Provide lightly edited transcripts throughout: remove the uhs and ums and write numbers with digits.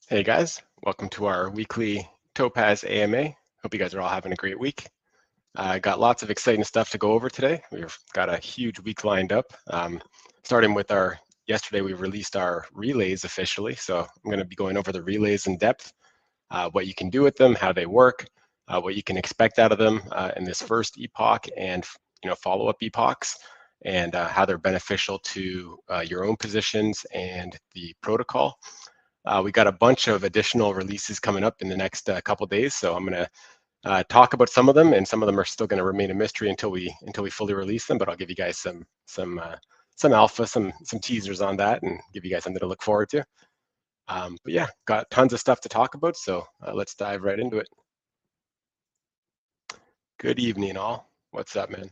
Hey guys, welcome to our weekly Topaz AMA. Hope you guys are all having a great week. Got lots of exciting stuff to go over today. We've got a huge week lined up. Starting with yesterday we released our relays officially. So I'm going to be going over the relays in depth, what you can do with them, how they work, what you can expect out of them in this first epoch and follow-up epochs, and how they're beneficial to your own positions and the protocol. We got a bunch of additional releases coming up in the next couple days, so I'm going to talk about some of them, and some of them are still going to remain a mystery until we fully release them. But I'll give you guys some alpha, some teasers on that, and give you guys something to look forward to. But yeah, got tons of stuff to talk about, so let's dive right into it. Good evening, all. What's up, man?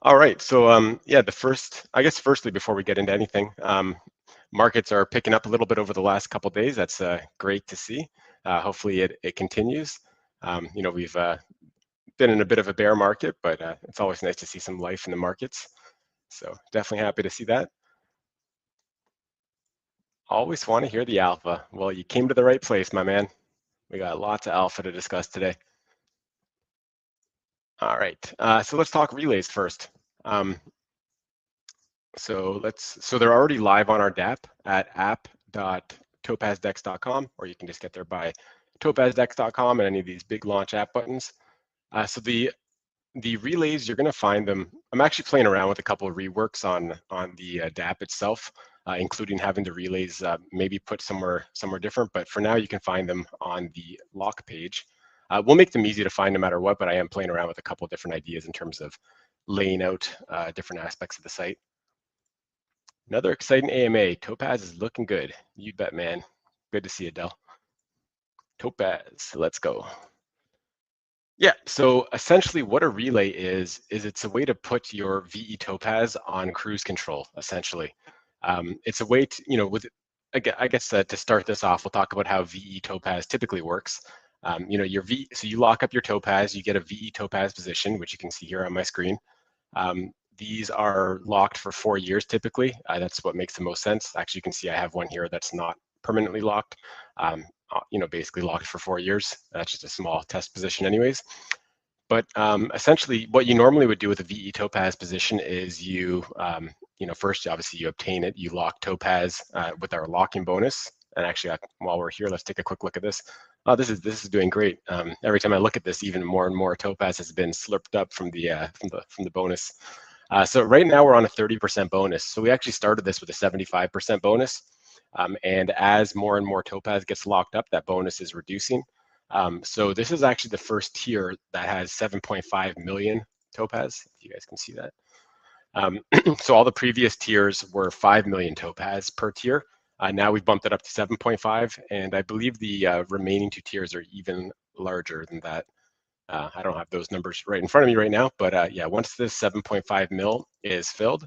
All right, so yeah, firstly, before we get into anything, markets are picking up a little bit over the last couple of days. That's great to see. Hopefully it continues. We've been in a bit of a bear market, but it's always nice to see some life in the markets. So definitely happy to see that. Always want to hear the alpha. Well, you came to the right place, my man. We got lots of alpha to discuss today. All right, so let's talk relays first. So they're already live on our DApp at app.topazdex.com, or you can just get there by topazdex.com and any of these big launch app buttons. So the relays, you're going to find them. I'm actually playing around with a couple of reworks on the DApp itself, including having the relays maybe put somewhere different. But for now, you can find them on the lock page. We'll make them easy to find no matter what, but I am playing around with a couple of different ideas in terms of laying out different aspects of the site. Another exciting AMA. Topaz is looking good. You bet, man. Good to see you, Del. Topaz, let's go. Yeah, so essentially what a relay is it's a way to put your VE Topaz on cruise control, essentially. It's a way to, I guess to start this off, we'll talk about how VE Topaz typically works. So you lock up your Topaz, you get a VE Topaz position, which you can see here on my screen. These are locked for 4 years typically. That's what makes the most sense. Actually, you can see I have one here that's not permanently locked. Basically locked for 4 years. That's just a small test position anyways. But essentially what you normally would do with a VE Topaz position is first, obviously you obtain it, you lock Topaz with our locking bonus. And actually, while we're here, let's take a quick look at this. Oh, this is doing great. Every time I look at this, even more and more Topaz has been slurped up from the bonus. So right now we're on a 30% bonus. So we actually started this with a 75% bonus. And as more and more Topaz gets locked up, that bonus is reducing. So this is actually the first tier that has 7.5 million Topaz, if you guys can see that. So all the previous tiers were 5 million Topaz per tier. Now we've bumped it up to 7.5, and I believe the remaining two tiers are even larger than that. I don't have those numbers right in front of me right now, but yeah, once this 7.5 mil is filled,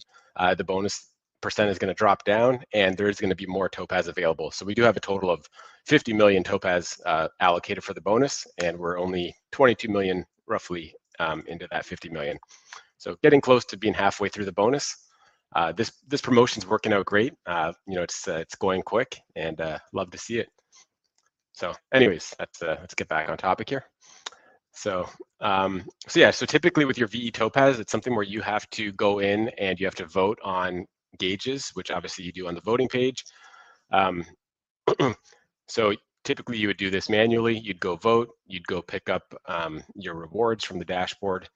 the bonus percent is going to drop down, and there is going to be more Topaz available. So we do have a total of 50 million Topaz allocated for the bonus, and we're only 22 million roughly into that 50 million. So getting close to being halfway through the bonus. This promotion's working out great. It's going quick, and love to see it. So anyways, let's get back on topic here. So typically with your VE Topaz, it's something where you have to go in and you have to vote on gauges, which obviously you do on the voting page. So typically you would do this manually. You'd go vote, you'd go pick up your rewards from the dashboard,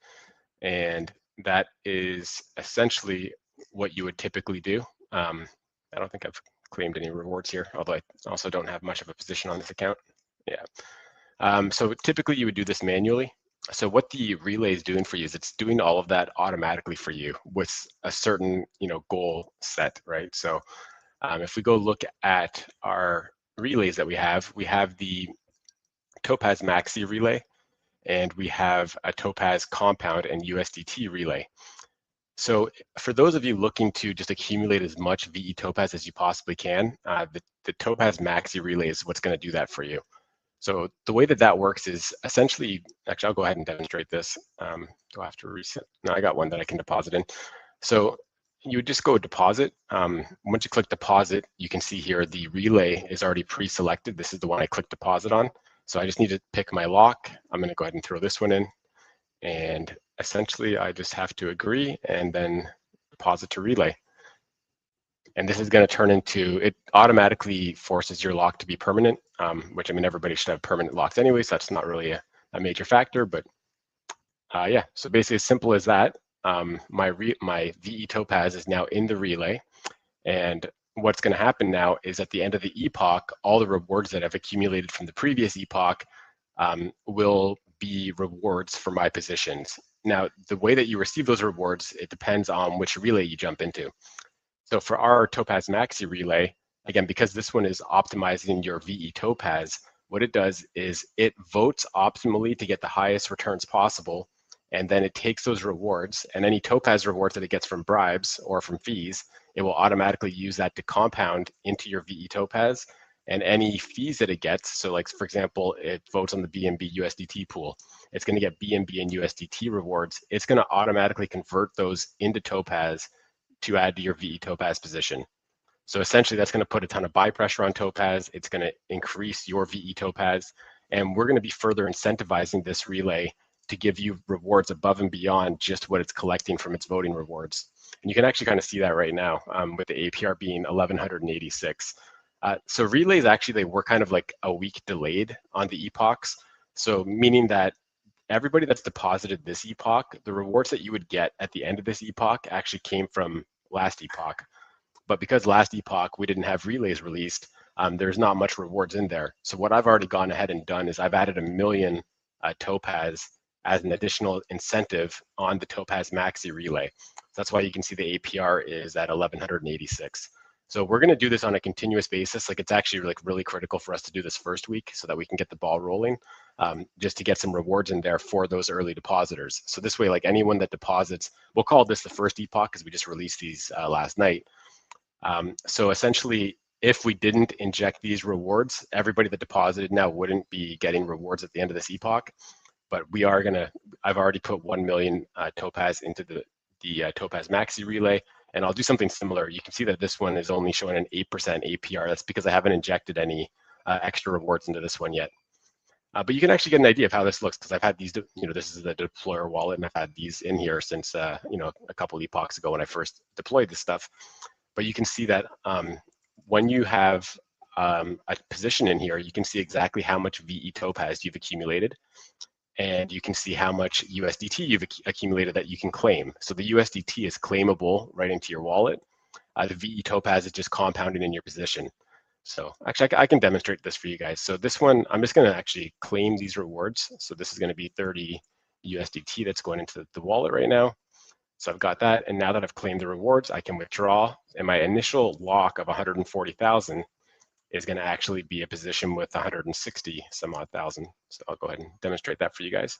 and that is essentially what you would typically do. I don't think I've claimed any rewards here, although I also don't have much of a position on this account. Yeah. So typically you would do this manually. So what the relay is doing for you is it's doing all of that automatically for you with a certain goal set, right? So if we go look at our relays that we have the Topaz Maxi relay, and we have a Topaz Compound and USDT relay. So for those of you looking to just accumulate as much VE Topaz as you possibly can, the Topaz Maxi relay is what's going to do that for you. So the way that works is essentially, actually, I'll go ahead and demonstrate this. Do I have to reset? No, I got one that I can deposit in. So you would just go deposit. Once you click deposit, you can see here the relay is already pre-selected. This is the one I clicked deposit on. So I just need to pick my lock. I'm going to go ahead and throw this one in. And essentially, I just have to agree and then deposit to relay. And this is going to turn into, it automatically forces your lock to be permanent, which, I mean, everybody should have permanent locks anyway, so that's not really a major factor. But yeah, so basically as simple as that. My VE Topaz is now in the relay. And what's going to happen now is at the end of the epoch, all the rewards that I've accumulated from the previous epoch will be rewards for my positions. Now, the way that you receive those rewards, it depends on which relay you jump into. So for our Topaz Maxi relay, again, because this one is optimizing your VE Topaz, what it does is it votes optimally to get the highest returns possible, and then it takes those rewards and any Topaz rewards that it gets from bribes or from fees, it will automatically use that to compound into your VE Topaz. And any fees that it gets, so like for example, it votes on the BNB USDT pool, it's going to get BNB and USDT rewards. It's going to automatically convert those into Topaz to add to your VE Topaz position. So essentially that's going to put a ton of buy pressure on Topaz. It's going to increase your VE Topaz. And we're going to be further incentivizing this relay to give you rewards above and beyond just what it's collecting from its voting rewards. And you can actually kind of see that right now with the APR being 1186. So relays actually, they were kind of like a week delayed on the epochs. So meaning that everybody that's deposited this epoch, the rewards that you would get at the end of this epoch actually came from last epoch. But because last epoch we didn't have relays released, there's not much rewards in there. So what I've already gone ahead and done is I've added 1 million Topaz as an additional incentive on the Topaz Maxi relay. So that's why you can see the APR is at 1186. So we're going to do this on a continuous basis. Like it's actually like really critical for us to do this first week so that we can get the ball rolling, just to get some rewards in there for those early depositors. So this way, like anyone that deposits, we'll call this the first epoch because we just released these last night. So essentially, if we didn't inject these rewards, everybody that deposited now wouldn't be getting rewards at the end of this epoch. But we are gonna, I've already put 1 million Topaz into the Topaz Maxi relay, and I'll do something similar. You can see that this one is only showing an 8% APR. That's because I haven't injected any extra rewards into this one yet. But you can actually get an idea of how this looks because I've had these, this is the deployer wallet, and I've had these in here since, a couple epochs ago when I first deployed this stuff. But you can see that when you have a position in here, you can see exactly how much VE Topaz you've accumulated. And you can see how much USDT you've accumulated that you can claim. So the USDT is claimable right into your wallet. The VE Topaz is just compounding in your position. So actually, I can demonstrate this for you guys. So this one, I'm just going to actually claim these rewards. So this is going to be 30 USDT that's going into the wallet right now. So I've got that. And now that I've claimed the rewards, I can withdraw. And my initial lock of 140,000 is going to actually be a position with 160 some odd thousand. So I'll go ahead and demonstrate that for you guys.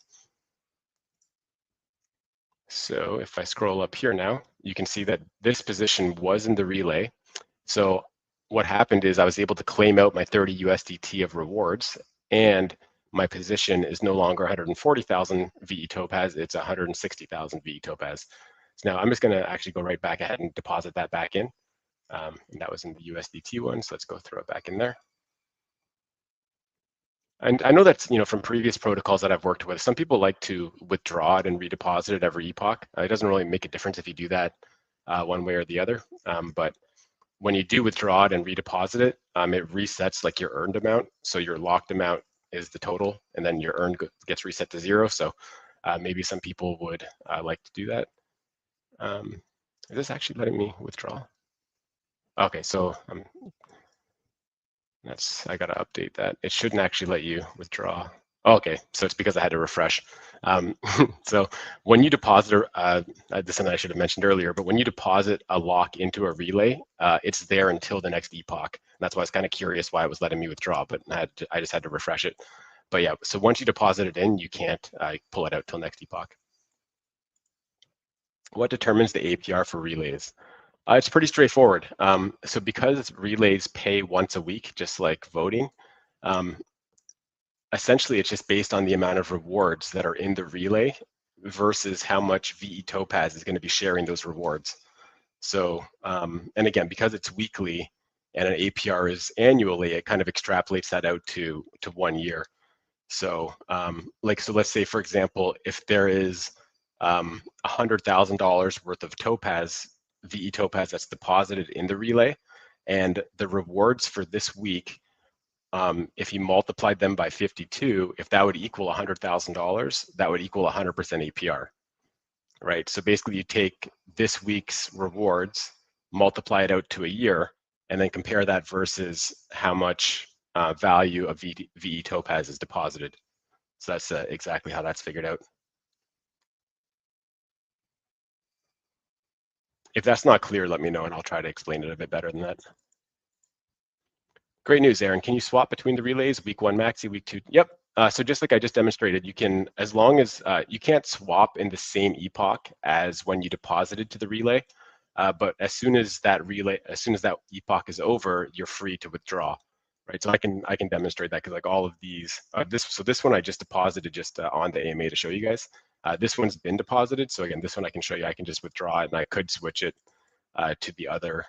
So if I scroll up here now, you can see that this position was in the relay. So what happened is I was able to claim out my 30 USDT of rewards, and my position is no longer 140,000 VE Topaz, it's 160,000 VE Topaz. So now I'm just going to actually go right back ahead and deposit that back in. And that was in the USDT one, so let's go throw it back in there. And I know that's, from previous protocols that I've worked with, some people like to withdraw it and redeposit it every epoch. It doesn't really make a difference if you do that one way or the other. But when you do withdraw it and redeposit it, it resets like your earned amount. So your locked amount is the total, and then your earned gets reset to 0. So maybe some people would like to do that. Is this actually letting me withdraw? Okay, so I gotta update that. It shouldn't actually let you withdraw. Oh, okay, so it's because I had to refresh. So when you deposit, this is something I should have mentioned earlier, but when you deposit a lock into a relay, it's there until the next epoch. And that's why I was kind of curious why it was letting me withdraw, but I just had to refresh it. But yeah, so once you deposit it in, you can't pull it out till next epoch. What determines the APR for relays? It's pretty straightforward. So because relays pay once a week, just like voting, essentially it's just based on the amount of rewards that are in the relay versus how much VE Topaz is going to be sharing those rewards. So, and again, because it's weekly and an APR is annually, it kind of extrapolates that out to 1 year. So, so let's say, for example, if there is $100,000 worth of Topaz, VE Topaz that's deposited in the relay, and the rewards for this week, if you multiplied them by 52, if that would equal $100,000, that would equal 100% APR, right? So basically, you take this week's rewards, multiply it out to a year, and then compare that versus how much value of VE Topaz is deposited. So that's exactly how that's figured out. If that's not clear, let me know and I'll try to explain it a bit better than that. Great news, Aaron. Can you swap between the relays, week 1 maxi, week 2? Yep. So just like I just demonstrated, you can, as long as you can't swap in the same epoch as when you deposited to the relay, but as soon as that epoch is over, you're free to withdraw, right? So I can demonstrate that, because like all of these, this one I just deposited just on the AMA to show you guys. This one's been deposited, so again, this one I can show you. I can just withdraw it, and I could switch it to the other.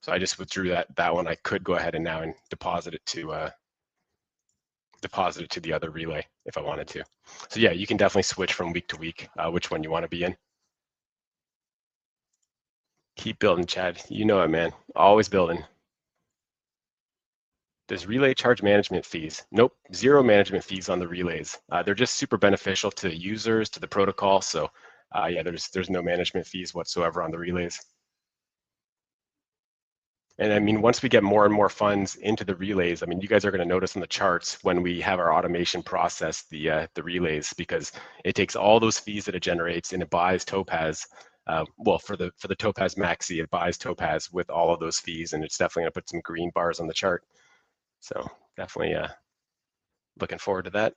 So I just withdrew that one. I could go ahead and now and deposit it to the other relay if I wanted to. So yeah, you can definitely switch from week to week, which one you want to be in. Keep building, Chad. You know it, man. Always building. Does relay charge management fees? Nope, zero management fees on the relays. They're just super beneficial to users, to the protocol. So yeah, there's no management fees whatsoever on the relays. And I mean, once we get more and more funds into the relays, I mean, you guys are going to notice in the charts when we have our automation process the relays, because it takes all those fees that it generates and it buys Topaz. Well, for the Topaz Maxi, it buys Topaz with all of those fees, and it's definitely going to put some green bars on the chart. So definitely looking forward to that.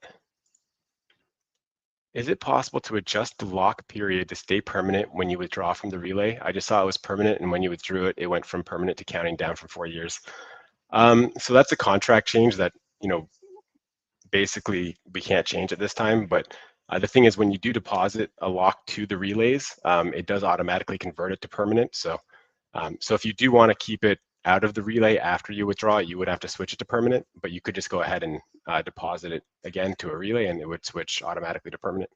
Is it possible to adjust the lock period to stay permanent when you withdraw from the relay? I just saw it was permanent, and when you withdrew it, it went from permanent to counting down from 4 years. So that's a contract change that, basically we can't change at this time. But the thing is, when you do deposit a lock to the relays, it does automatically convert it to permanent. So, so if you do want to keep it out of the relay after you withdraw, you would have to switch it to permanent, but you could just go ahead and deposit it again to a relay, and it would switch automatically to permanent.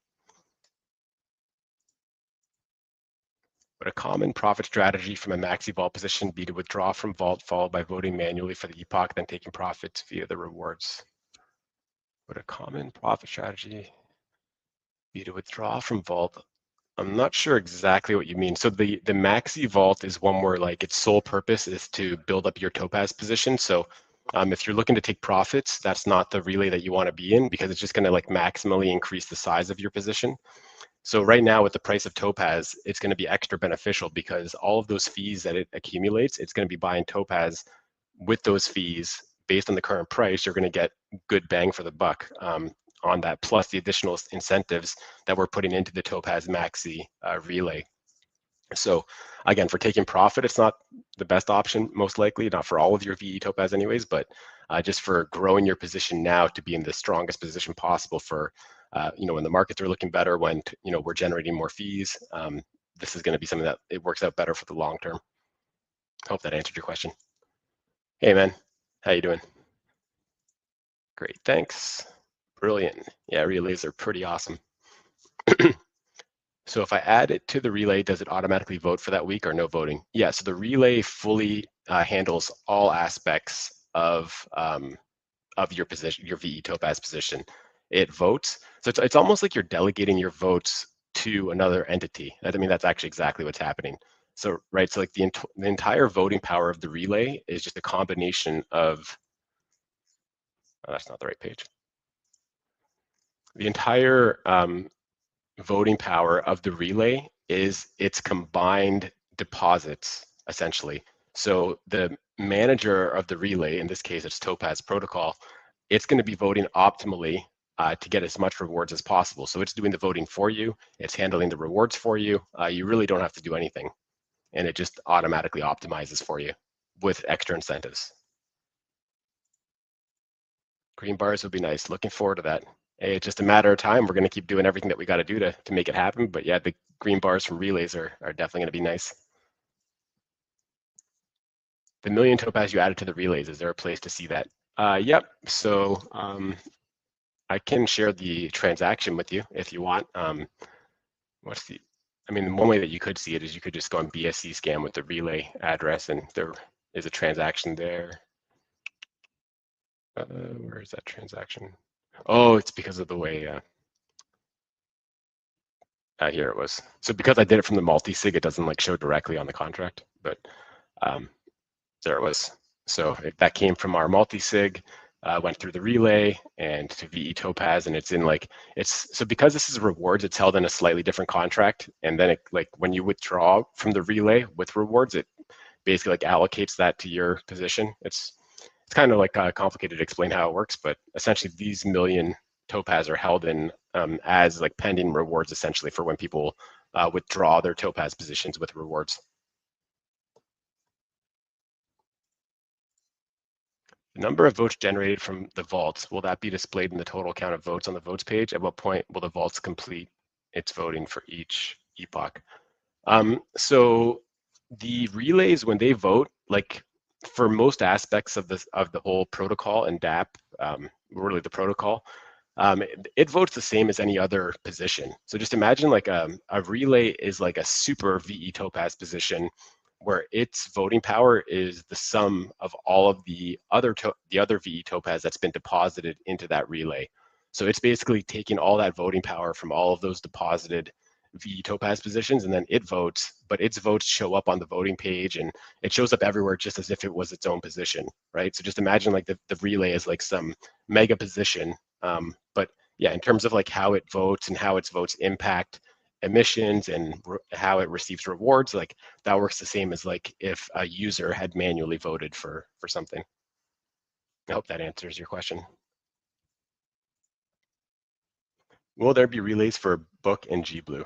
Would a common profit strategy from a maxi vault position be to withdraw from vault followed by voting manually for the epoch, then taking profits via the rewards? Would a common profit strategy be to withdraw from vault? I'm not sure exactly what you mean. So the maxi vault is one where like its sole purpose is to build up your Topaz position. So if you're looking to take profits, that's not the relay that you want to be in, because it's just going to like maximally increase the size of your position. So right now with the price of Topaz, it's going to be extra beneficial, because all of those fees that it accumulates, it's going to be buying Topaz with those fees. Based on the current price, you're going to get good bang for the buck on that, plus the additional incentives that we're putting into the Topaz Maxi relay. So again, for taking profit, it's not the best option, most likely, not for all of your VE Topaz anyways, but just for growing your position now to be in the strongest position possible for, when the markets are looking better, when, we're generating more fees, this is going to be something that it works out better for the long term. Hope that answered your question. Hey, man, how you doing? Great, thanks. Brilliant. Yeah, relays are pretty awesome. So if I add it to the relay, does it automatically vote for that week or no voting? Yeah, so the relay fully handles all aspects of your position, your VE Topaz position. It votes. So it's almost like you're delegating your votes to another entity. I mean, that's actually exactly what's happening. So, right, so like the entire voting power of the relay is just a combination of, oh, that's not the right page. The entire voting power of the relay is its combined deposits, essentially. So the manager of the relay, in this case, it's Topaz protocol, it's going to be voting optimally to get as much rewards as possible. So it's doing the voting for you. It's handling the rewards for you. You really don't have to do anything. And it just automatically optimizes for you with extra incentives. Green bars would be nice. Looking forward to that. Hey, it's just a matter of time. We're going to keep doing everything that we got to do to make it happen. But yeah, the green bars from relays are definitely going to be nice. The million topaz you added to the relays, is there a place to see that? Yep. So I can share the transaction with you if you want. What's the? I mean, one way that you could see it is you could just go on BSC scan with the relay address, and there is a transaction there. Where is that transaction? Oh, it's because of the way. Here it was. So because I did it from the multi-sig, it doesn't like show directly on the contract, but um, there it was. So that came from our multi-sig, went through the relay and to VE Topaz, and it's in like, so because this is rewards, it's held in a slightly different contract. And then it, like when you withdraw from the relay with rewards, it basically like allocates that to your position. It's kind of like complicated to explain how it works, but essentially these million Topaz are held in as like pending rewards essentially for when people withdraw their Topaz positions with rewards. The number of votes generated from the vaults, will that be displayed in the total count of votes on the votes page? At what point will the vaults complete its voting for each epoch? So the relays, when they vote, like for most aspects of the whole protocol and DApp, really the protocol, it votes the same as any other position. So just imagine like a relay is like a super VE Topaz position where its voting power is the sum of all of the other VE Topaz that's been deposited into that relay. So it's basically taking all that voting power from all of those deposited VE Topaz positions, and then it votes, but its votes show up on the voting page and it shows up everywhere just as if it was its own position, right? So just imagine like the relay is like some mega position. But yeah, in terms of like how it votes and how its votes impact emissions and how it receives rewards, like that works the same as like if a user had manually voted for something. I hope that answers your question. Will there be relays for Book and GBlue?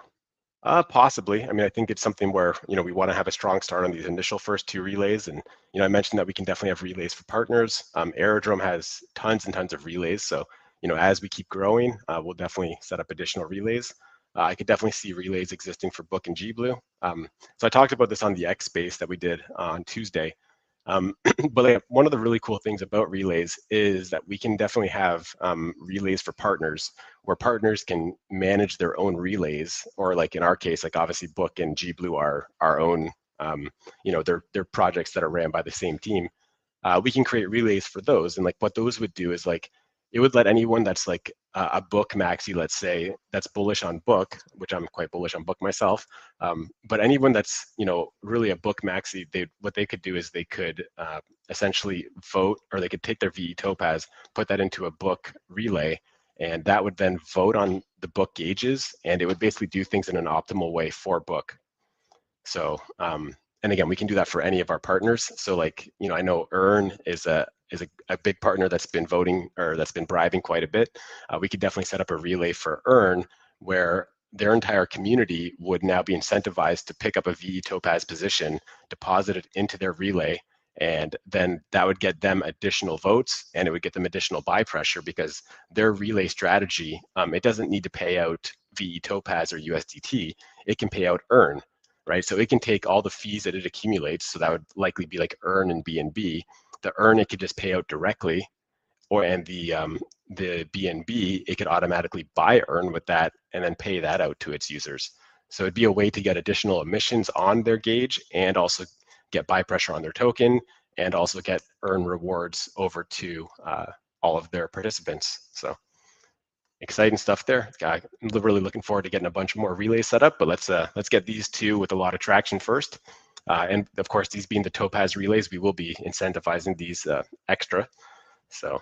Possibly. I mean, I think it's something where, we want to have a strong start on these initial first two relays. And, I mentioned that we can definitely have relays for partners. Aerodrome has tons and tons of relays. So, as we keep growing, we'll definitely set up additional relays. I could definitely see relays existing for Book and GBlue. So I talked about this on the X Space that we did on Tuesday. But like, one of the really cool things about relays is that we can definitely have relays for partners where partners can manage their own relays, or like in our case, like obviously Book and GBlue are our own, they're projects that are ran by the same team. We can create relays for those. And like what those would do is like, it would let anyone that's like a Book maxi, let's say, that's bullish on Book, which I'm quite bullish on Book myself. But anyone that's, really a Book maxi, what they could do is they could essentially vote, or they could take their VE Topaz, put that into a Book relay, and that would then vote on the Book gauges, and it would basically do things in an optimal way for Book. So, and again, we can do that for any of our partners. So like, I know Earn is a big partner that's been voting, or that's been bribing quite a bit. We could definitely set up a relay for Earn where their entire community would now be incentivized to pick up a VE Topaz position, deposit it into their relay, and then that would get them additional votes, and it would get them additional buy pressure because their relay strategy, it doesn't need to pay out VE Topaz or USDT, it can pay out Earn, right? So it can take all the fees that it accumulates, so that would likely be like Earn and BNB. The Earn it could just pay out directly, and the BNB it could automatically buy Earn with that and then pay that out to its users. So it'd be a way to get additional emissions on their gauge and also get buy pressure on their token and also get Earn rewards over to all of their participants. So exciting stuff there. I'm really looking forward to getting a bunch more relays set up, but let's get these two with a lot of traction first. And of course, these being the Topaz relays, we will be incentivizing these extra. So,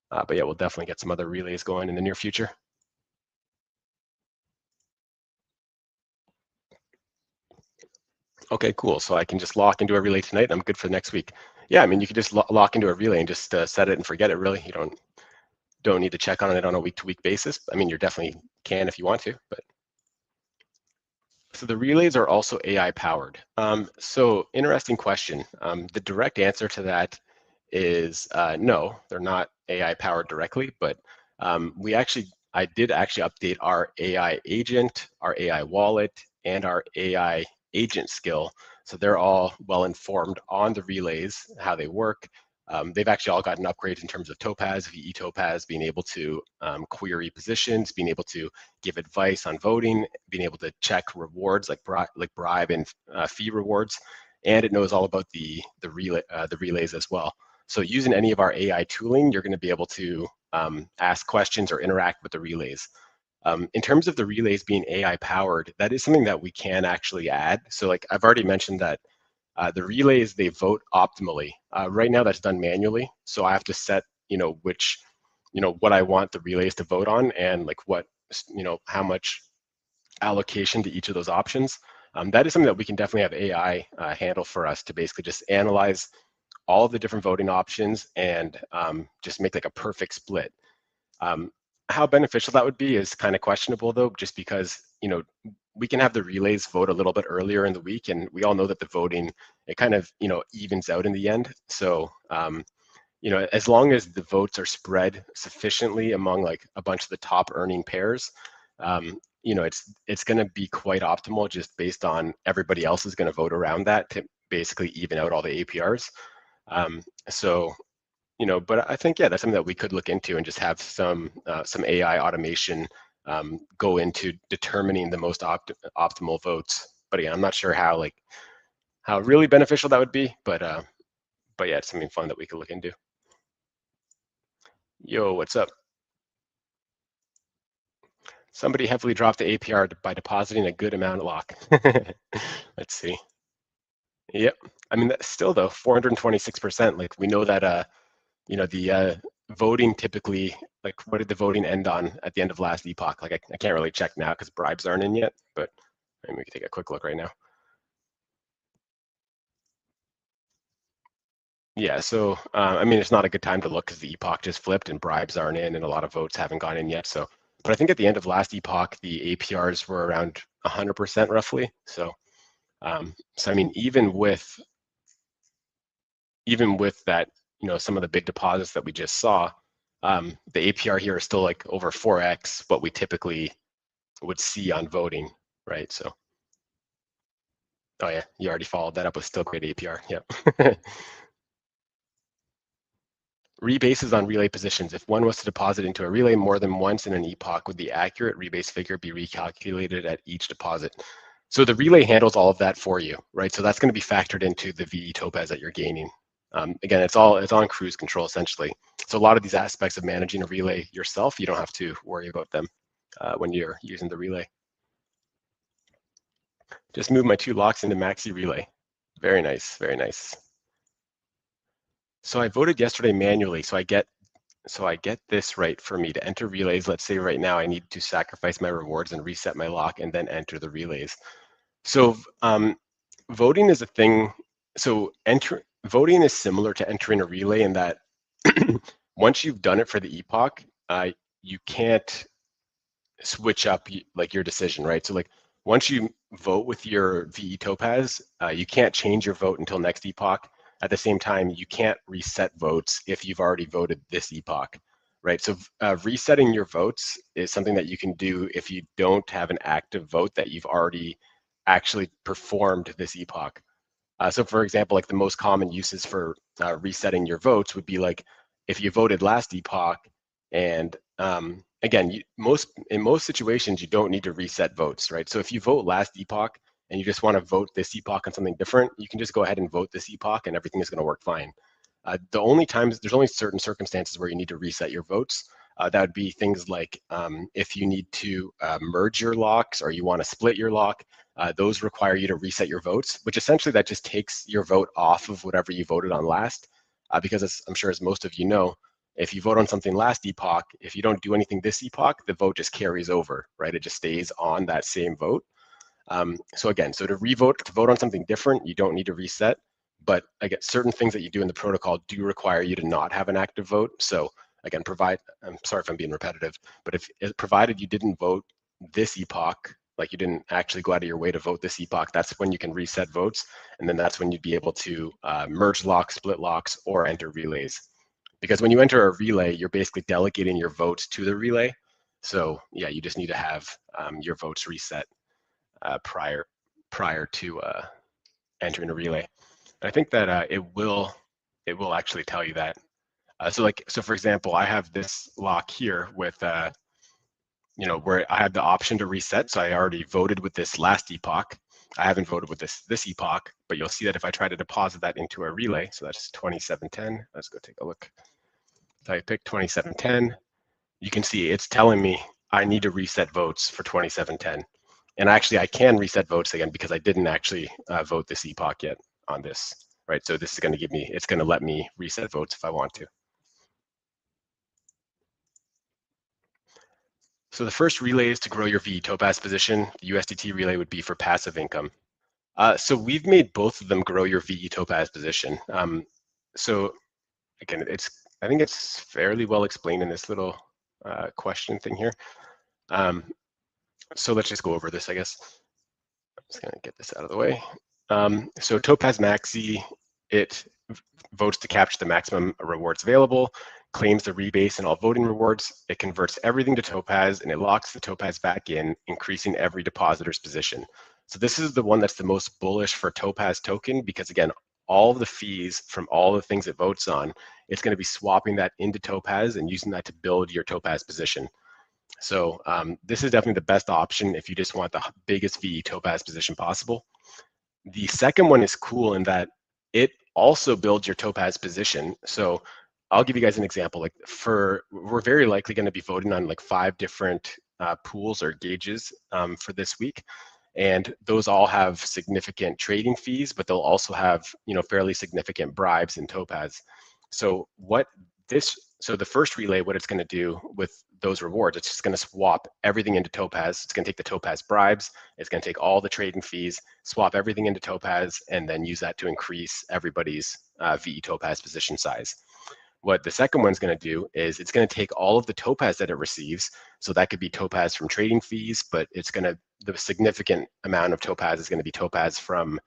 but yeah, we'll definitely get some other relays going in the near future. Okay, cool. So I can just lock into a relay tonight. I'm good for next week. Yeah, I mean, you can just lock into a relay and just set it and forget it. Really, you don't need to check on it on a week-to-week basis. I mean, you definitely can if you want to, but. So the relays are also AI powered. So interesting question. The direct answer to that is no, they're not AI powered directly, but I did actually update our AI agent, our AI wallet, and our AI agent skill. So they're all well informed on the relays, how they work. They've actually all gotten upgrades in terms of Topaz, VE Topaz, being able to query positions, being able to give advice on voting, being able to check rewards like bribe and fee rewards, and it knows all about the relays as well. So using any of our AI tooling, you're going to be able to ask questions or interact with the relays. In terms of the relays being AI powered, that is something that we can actually add. So like I've already mentioned that the relays, they vote optimally. Right now that's done manually. So I have to set, which, what I want the relays to vote on and like what, how much allocation to each of those options. That is something that we can definitely have AI handle for us to basically just analyze all of the different voting options and just make like a perfect split. How beneficial that would be is kind of questionable though, just because, we can have the relays vote a little bit earlier in the week, and we all know that the voting, it kind of, evens out in the end. So, as long as the votes are spread sufficiently among like a bunch of the top earning pairs, it's going to be quite optimal just based on everybody else is going to vote around that to basically even out all the APRs. So, but I think, yeah, that's something that we could look into and just have some AI automation go into determining the most optimal votes. But yeah, I'm not sure how really beneficial that would be, but yeah, it's something fun that we could look into. Yo, what's up? Somebody heavily dropped the APR by depositing a good amount of lock. Let's see. Yep. I mean, that's still though, 426%. Like we know that the voting typically, like what did the voting end on at the end of last epoch? Like I can't really check now because bribes aren't in yet, but maybe we can take a quick look right now. Yeah, so I mean, it's not a good time to look because the epoch just flipped and bribes aren't in and a lot of votes haven't gone in yet. So, but I think at the end of last epoch, the APRs were around 100% roughly. So I mean, even with that, some of the big deposits that we just saw, the APR here is still like over 4x what we typically would see on voting, right? So, oh yeah, you already followed that up with still great APR. Yep. Rebases on relay positions. If one was to deposit into a relay more than once in an epoch, would the accurate rebase figure be recalculated at each deposit? So the relay handles all of that for you, right? So that's going to be factored into the VE Topaz that you're gaining. Again, it's on cruise control essentially. So a lot of these aspects of managing a relay yourself, you don't have to worry about them when you're using the relay. Just move my 2 locks into maxi relay. Very nice, very nice. So I voted yesterday manually, so I get this right for me to enter relays. Let's say right now I need to sacrifice my rewards and reset my lock and then enter the relays. So voting is a thing. So voting is similar to entering a relay in that once you've done it for the epoch, you can't switch up like your decision, right? So like once you vote with your VE Topaz, you can't change your vote until next epoch. At the same time, you can't reset votes if you've already voted this epoch, right? So resetting your votes is something that you can do if you don't have an active vote that you've already actually performed this epoch. So for example, like the most common uses for resetting your votes would be like if you voted last epoch and again, in most situations, you don't need to reset votes, right? So if you vote last epoch and you just want to vote this epoch on something different, you can just go ahead and vote this epoch and everything is going to work fine. There's only certain circumstances where you need to reset your votes. That would be things like if you need to merge your locks or you want to split your lock, those require you to reset your votes, which essentially that just takes your vote off of whatever you voted on last. Because I'm sure as most of you know, if you vote on something last epoch, if you don't do anything this epoch, the vote just carries over, right? It just stays on that same vote. So again, so to vote on something different, you don't need to reset. But again, certain things that you do in the protocol do require you to not have an active vote. So again, I'm sorry if I'm being repetitive, but if provided you didn't vote this epoch, like you didn't actually go out of your way to vote this epoch, that's when you can reset votes. And then that's when you'd be able to merge locks, split locks, or enter relays. Because when you enter a relay, you're basically delegating your votes to the relay. So yeah, you just need to have your votes reset prior prior to entering a relay. And I think that it will actually tell you that. So for example, I have this lock here with where I had the option to reset. So I already voted with this last epoch. I haven't voted with this epoch, but you'll see that if I try to deposit that into a relay, so that's 2710. Let's go take a look. So I pick 2710. You can see it's telling me I need to reset votes for 2710. And actually, I can reset votes again because I didn't actually vote this epoch yet on this, right? So this is going to give me, it's going to let me reset votes if I want to. So the first relay is to grow your VE Topaz position. The USDT relay would be for passive income. So we've made both of them grow your VE Topaz position. So again, I think it's fairly well explained in this little question thing here. So let's just go over this, I guess. I'm just gonna get this out of the way. So Topaz Maxi, it votes to capture the maximum rewards available, claims the rebase and all voting rewards. It converts everything to Topaz and it locks the Topaz back in, increasing every depositor's position. So this is the one that's the most bullish for Topaz token because again, all of the fees from all the things it votes on, it's going to be swapping that into Topaz and using that to build your Topaz position. So this is definitely the best option if you just want the biggest VE Topaz position possible. The second one is cool in that it also builds your Topaz position. So I'll give you guys an example. Like we're very likely going to be voting on like 5 different pools or gauges for this week. And those all have significant trading fees, but they'll also have, fairly significant bribes in Topaz. So the first relay, what it's going to do with those rewards, it's just going to swap everything into Topaz. It's going to take the Topaz bribes. It's going to take all the trading fees, swap everything into Topaz, and then use that to increase everybody's VE Topaz position size. What the second one's going to do is it's going to take all of the Topaz that it receives. So that could be Topaz from trading fees, but the significant amount of Topaz is going to be Topaz from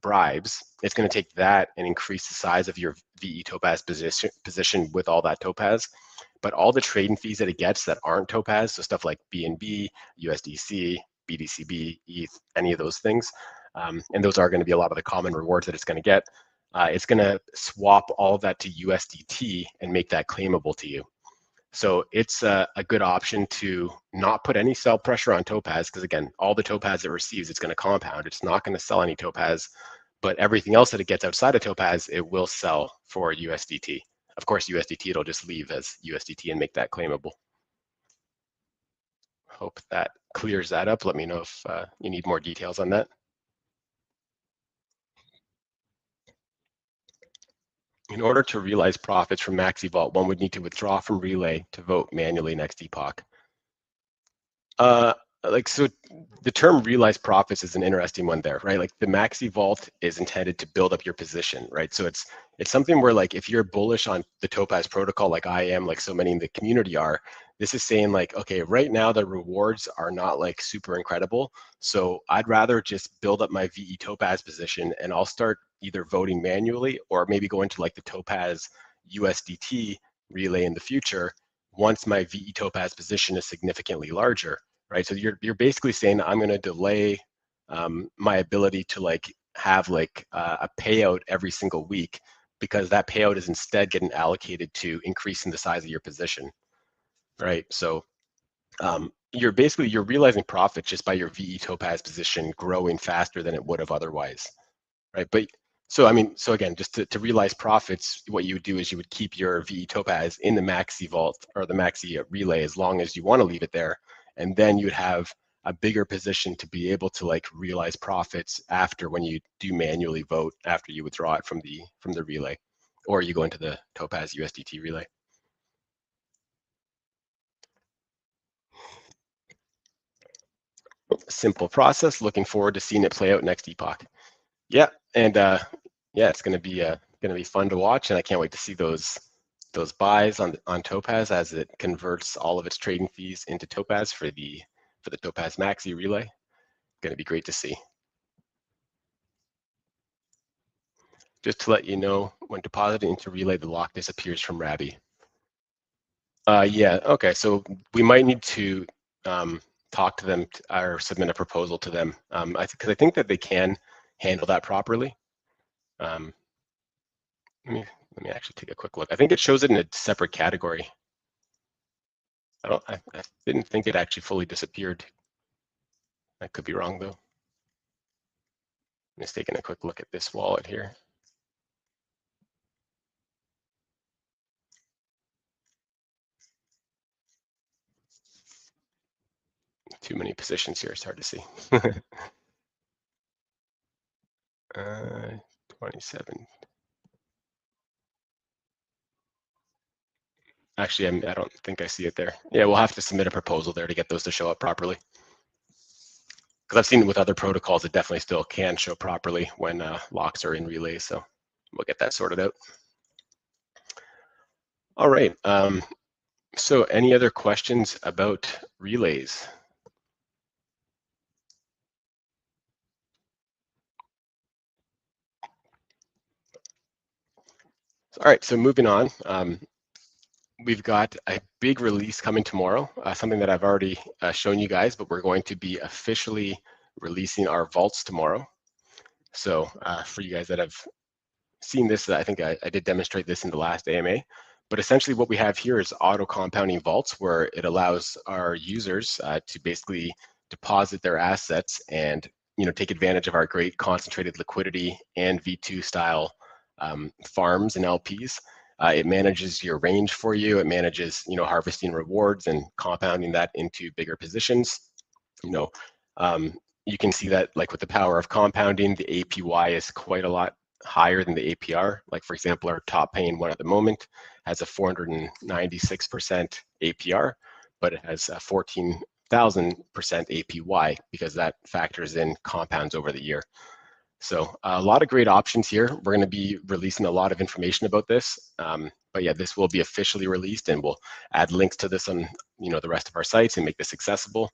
bribes. It's going to take that and increase the size of your VE Topaz position with all that Topaz. But all the trading fees that it gets that aren't Topaz, so stuff like BNB, USDC, BDCB, ETH, any of those things, and those are going to be a lot of the common rewards that it's going to get. It's going to swap all of that to USDT and make that claimable to you. So it's a good option to not put any sell pressure on Topaz because again, all the Topaz it receives, it's going to compound. It's not going to sell any Topaz, but everything else that it gets outside of Topaz, it will sell for USDT. Of course, USDT, it'll just leave as USDT and make that claimable. Hope that clears that up. Let me know if you need more details on that. In order to realize profits from Maxi Vault, one would need to withdraw from Relay to vote manually next epoch. So the term realize profits is an interesting one there, right? Like the Maxi Vault is intended to build up your position, right? So it's something where like if you're bullish on the Topaz protocol, like I am, like so many in the community are, this is saying like, okay, right now the rewards are not like super incredible. So I'd rather just build up my VE Topaz position and I'll start either voting manually or maybe go into like the Topaz USDT relay in the future once my VE Topaz position is significantly larger, right? So you're basically saying I'm going to delay my ability to like have like a payout every single week because that payout is instead getting allocated to increasing the size of your position, right? So you're realizing profit just by your VE Topaz position growing faster than it would have otherwise, right? But so again, just to realize profits, what you would do is you would keep your VE Topaz in the Maxi Vault or the Maxi relay as long as you want to leave it there, and then you'd have a bigger position to be able to like realize profits after when you do manually vote after you withdraw it from the relay, or you go into the Topaz USDT relay. Simple process. Looking forward to seeing it play out next epoch. Yeah, and yeah, it's gonna be fun to watch, and I can't wait to see those buys on Topaz as it converts all of its trading fees into Topaz for the Topaz Maxi relay. Gonna be great to see. Just to let you know, when depositing into relay, the lock disappears from Rabby. Yeah, okay, so we might need to talk to them or submit a proposal to them, because I think that they can handle that properly. Um, let me actually take a quick look. I think it shows it in a separate category. I didn't think it actually fully disappeared. I could be wrong though. I'm just taking a quick look at this wallet here. Too many positions here, it's hard to see. 27. Actually, I don't think I see it there. Yeah, we'll have to submit a proposal there to get those to show up properly. Because I've seen with other protocols, it definitely still can show properly when locks are in relays. So we'll get that sorted out. All right. So any other questions about relays? All right, so moving on. We've got a big release coming tomorrow, something that I've already shown you guys, but we're going to be officially releasing our vaults tomorrow. So for you guys that have seen this, I think I did demonstrate this in the last AMA, but essentially what we have here is auto compounding vaults, where it allows our users to basically deposit their assets and take advantage of our great concentrated liquidity and V2 style farms and LPs. It manages your range for you. It manages harvesting rewards and compounding that into bigger positions. You can see that like with the power of compounding, the APY is quite a lot higher than the APR. Like for example, our top paying one at the moment has a 496% APR, but it has a 14,000% APY because that factors in compounds over the year. So a lot of great options here. We're going to be releasing a lot of information about this. But yeah, this will be officially released, and we'll add links to this on the rest of our sites and make this accessible.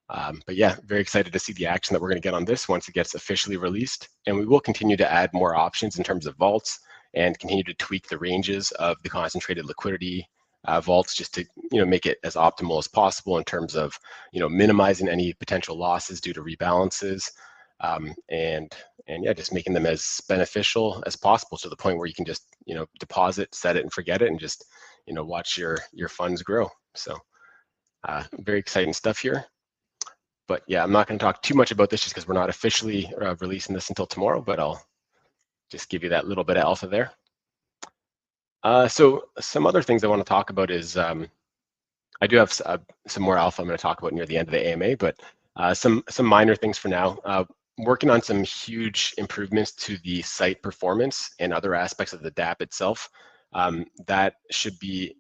But yeah, very excited to see the action that we're going to get on this once it gets officially released. And we will continue to add more options in terms of vaults and continue to tweak the ranges of the concentrated liquidity vaults just to make it as optimal as possible in terms of minimizing any potential losses due to rebalances, and yeah, just making them as beneficial as possible to the point where you can just deposit, set it, and forget it, and just watch your funds grow. So very exciting stuff here. But yeah, I'm not going to talk too much about this just because we're not officially releasing this until tomorrow, but I'll just give you that little bit of alpha there. So some other things I want to talk about is I do have some more alpha I'm going to talk about near the end of the AMA, but some minor things for now. Working on some huge improvements to the site performance and other aspects of the DApp itself. That should be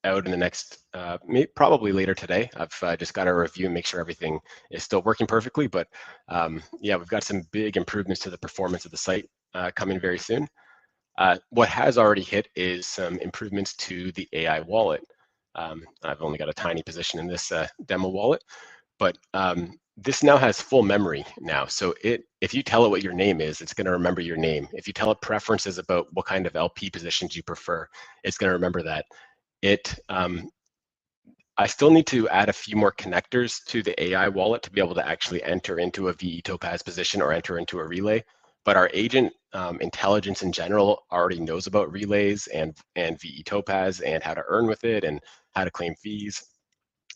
out in the next, probably later today. I've just got to review and make sure everything is still working perfectly. But yeah, we've got some big improvements to the performance of the site coming very soon. What has already hit is some improvements to the AI wallet. I've only got a tiny position in this demo wallet, but this now has full memory now. So if you tell it what your name is, it's going to remember your name. If you tell it preferences about what kind of LP positions you prefer, it's going to remember that. I still need to add a few more connectors to the AI wallet to be able to actually enter into a VE Topaz position or enter into a relay. But our agent intelligence in general already knows about relays and VE Topaz and how to earn with it and how to claim fees.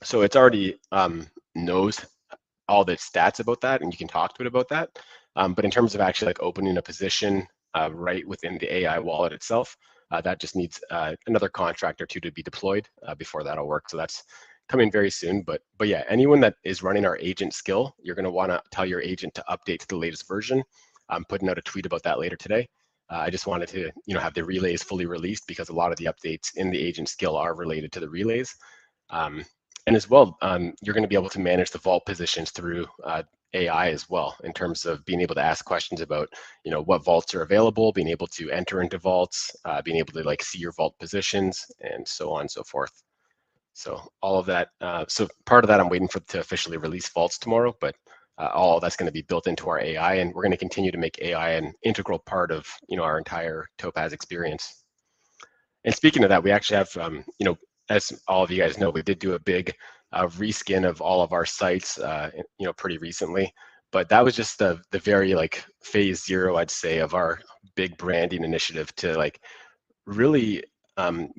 So it's already knows all the stats about that, and you can talk to it about that. But in terms of actually like opening a position right within the AI wallet itself, that just needs another contract or two to be deployed before that'll work. So that's coming very soon. But yeah, anyone that is running our agent skill, you're going to want to tell your agent to update to the latest version. I'm putting out a tweet about that later today. I just wanted to have the relays fully released because a lot of the updates in the agent skill are related to the relays. And as well, you're going to be able to manage the vault positions through AI as well, in terms of being able to ask questions about, what vaults are available, being able to enter into vaults, being able to like see your vault positions, and so on and so forth. So all of that. So part of that, I'm waiting to officially release vaults tomorrow, but all that's going to be built into our AI, and we're going to continue to make AI an integral part of our entire Topaz experience. And speaking of that, we actually have, as all of you guys know, we did do a big reskin of all of our sites, pretty recently. But that was just the very like phase zero, I'd say, of our big branding initiative to like really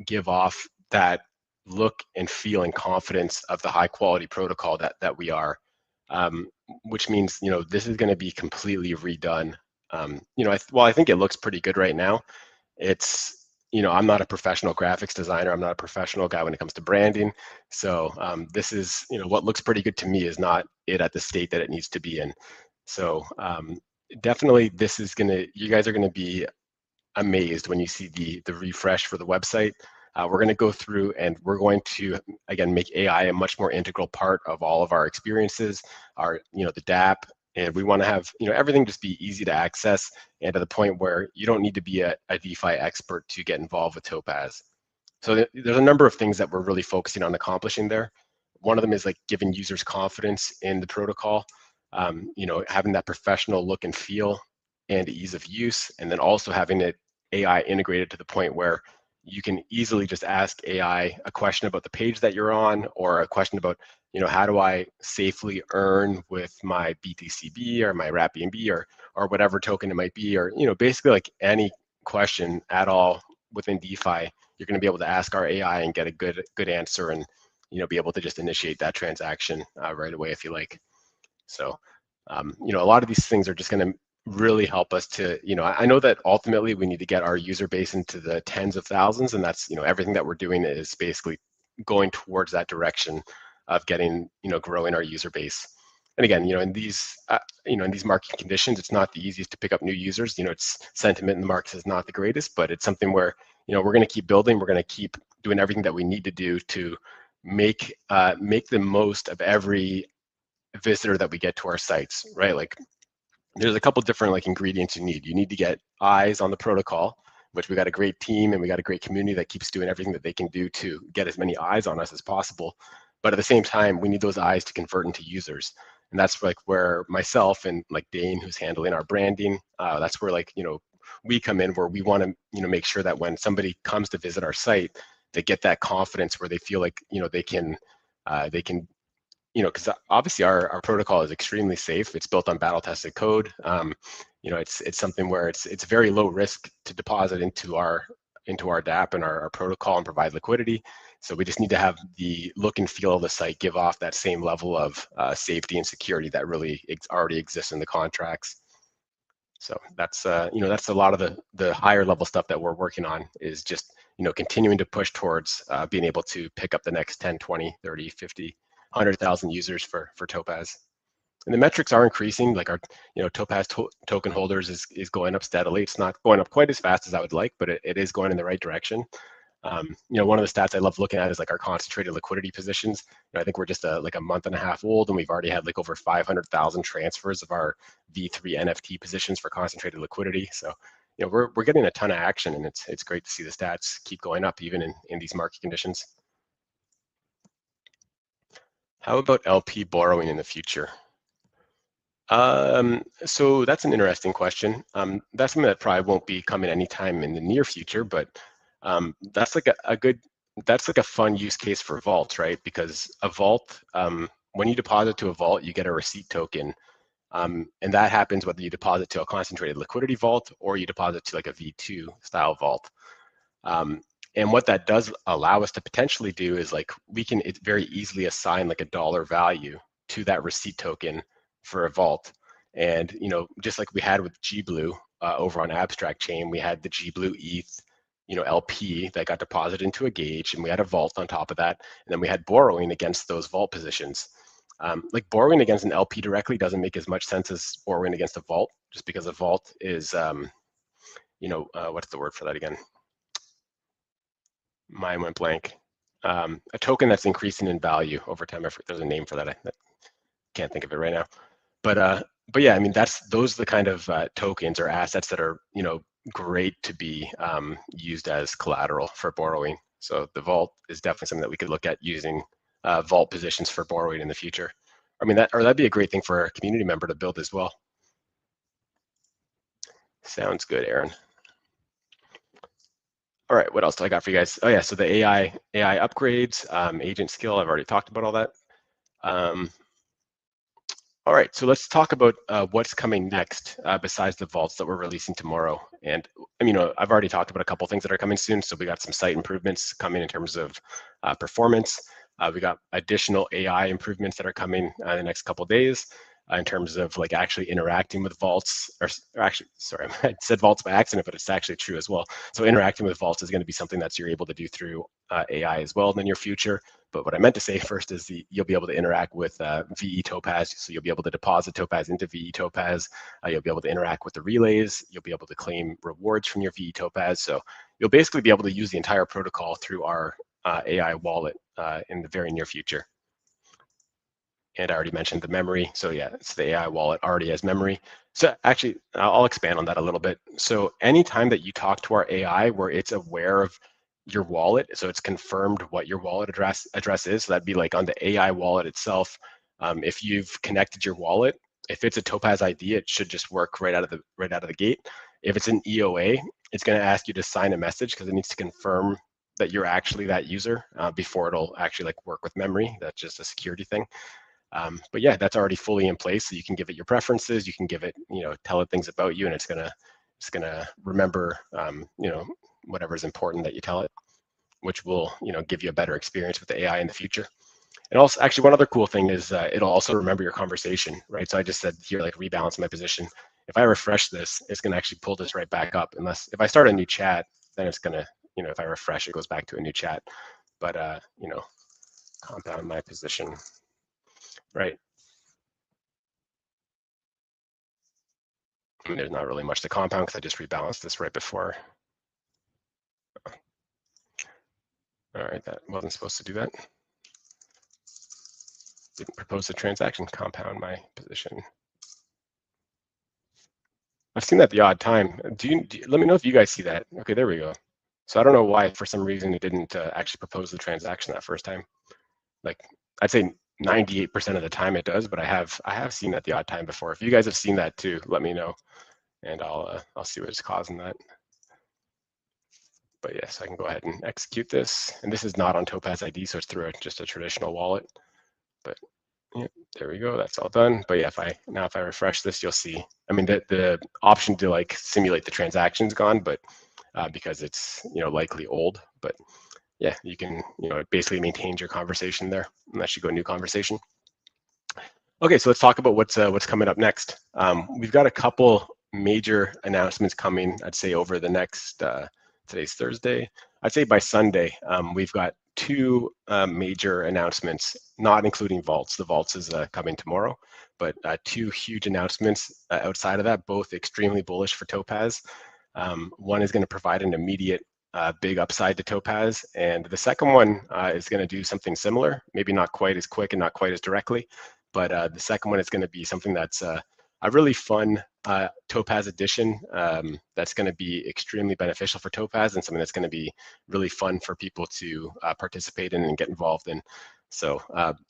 give off that look and feel and confidence of the high quality protocol that we are, um, which means this is going to be completely redone. I think it looks pretty good right now. It's I'm not a professional graphics designer. I'm not a professional guy when it comes to branding. So this is what looks pretty good to me is not it at the state that it needs to be in. So definitely this is you guys are gonna be amazed when you see the refresh for the website. We're going to go through and we're going to again make AI a much more integral part of all of our experiences, our the DApp, and we want to have everything just be easy to access and to the point where you don't need to be a DeFi expert to get involved with Topaz. So there's a number of things that we're really focusing on accomplishing there. One of them is like giving users confidence in the protocol, having that professional look and feel and ease of use, and then also having it AI integrated to the point where you can easily just ask AI a question about the page that you're on, or a question about, how do I safely earn with my BTCB or my wrap BNB or whatever token it might be, or basically like any question at all within DeFi, you're going to be able to ask our AI and get a good answer, and be able to just initiate that transaction right away if you like. So, a lot of these things are just going to really help us to, I know that ultimately we need to get our user base into the tens of thousands, and that's, everything that we're doing is basically going towards that direction of getting, growing our user base. And again, in these market conditions, it's not the easiest to pick up new users. It's sentiment in the markets is not the greatest, but it's something where, we're going to keep building. We're going to keep doing everything that we need to do to make the most of every visitor that we get to our sites, right? Like there's a couple different like ingredients you need. You need to get eyes on the protocol, which we got a great team and we got a great community that keeps doing everything that they can do to get as many eyes on us as possible. But at the same time, we need those eyes to convert into users. And that's like where myself and like Dane, who's handling our branding, that's where like, we come in, where we want to, make sure that when somebody comes to visit our site, they get that confidence where they feel like, they can because obviously our protocol is extremely safe. It's built on battle tested code. It's something where it's very low risk to deposit into our DApp and our protocol and provide liquidity. So we just need to have the look and feel of the site give off that same level of safety and security that really already exists in the contracts. So that's that's a lot of the higher level stuff that we're working on, is just continuing to push towards being able to pick up the next 10, 20, 30, 50, 100,000 users for Topaz. And the metrics are increasing. Like our Topaz token holders is going up steadily. It's not going up quite as fast as I would like, but it is going in the right direction. One of the stats I love looking at is like our concentrated liquidity positions. I think we're just like a month and a half old, and we've already had like over 500,000 transfers of our V3 NFT positions for concentrated liquidity. So, we're getting a ton of action, and it's great to see the stats keep going up even in these market conditions. How about LP borrowing in the future? So that's an interesting question. That's something that probably won't be coming anytime in the near future, but that's like that's like a fun use case for vaults, right? Because a vault, when you deposit to a vault, you get a receipt token, and that happens whether you deposit to a concentrated liquidity vault or you deposit to like a V2 style vault. And what that does allow us to potentially do is like we can very easily assign like a dollar value to that receipt token for a vault. And just like we had with GBlue over on Abstract Chain, we had the GBlue ETH LP that got deposited into a gauge, and we had a vault on top of that, and then we had borrowing against those vault positions. Like borrowing against an LP directly doesn't make as much sense as borrowing against a vault, just because a vault is what's the word for that again? Mine went blank. A token that's increasing in value over time. There's a name for that. I can't think of it right now. But yeah, I mean those are the kind of tokens or assets that are great to be used as collateral for borrowing. So the vault is definitely something that we could look at using vault positions for borrowing in the future. I mean that'd be a great thing for a community member to build as well. Sounds good, Aaron. All right, what else do I got for you guys? Oh yeah, so the AI upgrades, agent skill. I've already talked about all that. Um, all right, so let's talk about what's coming next besides the vaults that we're releasing tomorrow. And I've already talked about a couple things that are coming soon. So we got some site improvements coming in terms of performance. We got additional AI improvements that are coming in the next couple of days in terms of like actually interacting with vaults. Or actually, sorry, I said vaults by accident, but it's actually true as well. So interacting with vaults is going to be something that you're able to do through AI as well in the near future. But what I meant to say first is you'll be able to interact with VE Topaz. So you'll be able to deposit Topaz into VE Topaz. You'll be able to interact with the relays. You'll be able to claim rewards from your VE Topaz. So you'll basically be able to use the entire protocol through our AI wallet in the very near future. And I already mentioned the memory. So yeah, it's the AI wallet already has memory. So actually, I'll expand on that a little bit. So anytime that you talk to our AI where it's aware of your wallet, so it's confirmed what your wallet address is, so that'd be like on the AI wallet itself. If you've connected your wallet, if it's a Topaz ID, it should just work right out of the gate. If it's an EOA, it's going to ask you to sign a message because it needs to confirm that you're actually that user before it'll actually like work with memory. That's just a security thing. But yeah, that's already fully in place. So you can give it your preferences. You can give it, tell it things about you, and it's gonna remember, whatever's important that you tell it, which will, give you a better experience with the AI in the future. And also, actually, one other cool thing is it'll also remember your conversation, right? So I just said here, like rebalance my position. If I refresh this, it's gonna actually pull this right back up. Unless if I start a new chat, then it's gonna, if I refresh, it goes back to a new chat. But compound my position, right? I mean, there's not really much to compound because I just rebalanced this right before. All right, that wasn't supposed to do that. Didn't propose the transaction, compound my position. I've seen that the odd time. Let me know if you guys see that. Okay, there we go. So I don't know why, for some reason, it didn't actually propose the transaction that first time. Like I'd say 98% of the time it does, but I have seen that the odd time before. If you guys have seen that too, let me know, and I'll see what is causing that. But yes, I can go ahead and execute this. And this is not on Topaz ID, so it's through just a traditional wallet. But yeah, there we go. That's all done. But yeah, if I refresh this, you'll see. I mean, the option to like simulate the transaction's gone, but because it's likely old. But yeah, you can it basically maintains your conversation there, unless you go new conversation. Okay, so let's talk about what's coming up next. We've got a couple major announcements coming. I'd say over the next today's Thursday. I'd say by Sunday, we've got two major announcements, not including vaults. The vaults is coming tomorrow, but two huge announcements outside of that, both extremely bullish for Topaz. One is going to provide an immediate big upside to Topaz, and the second one is going to do something similar, maybe not quite as quick and not quite as directly, but the second one is going to be something that's a really fun Topaz edition that's going to be extremely beneficial for Topaz and something that's going to be really fun for people to participate in and get involved in. So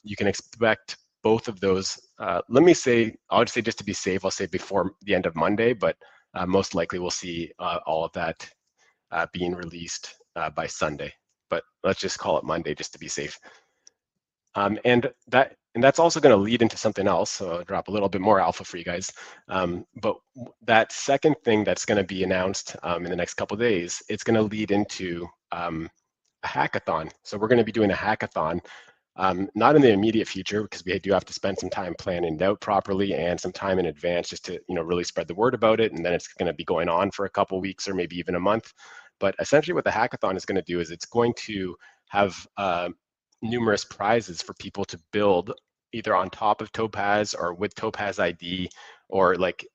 you can expect both of those. Let me say, I'll just say just to be safe, I'll say before the end of Monday, but most likely we'll see all of that being released by Sunday. But let's just call it Monday just to be safe. And that's also going to lead into something else. So I'll drop a little bit more alpha for you guys. But that second thing that's going to be announced in the next couple of days, it's going to lead into a hackathon. So we're going to be doing a hackathon, not in the immediate future because we do have to spend some time planning it out properly and some time in advance just to really spread the word about it. And then it's going to be going on for a couple of weeks or maybe even a month. But essentially, what the hackathon is going to do is it's going to have numerous prizes for people to build either on top of Topaz or with Topaz ID, or like,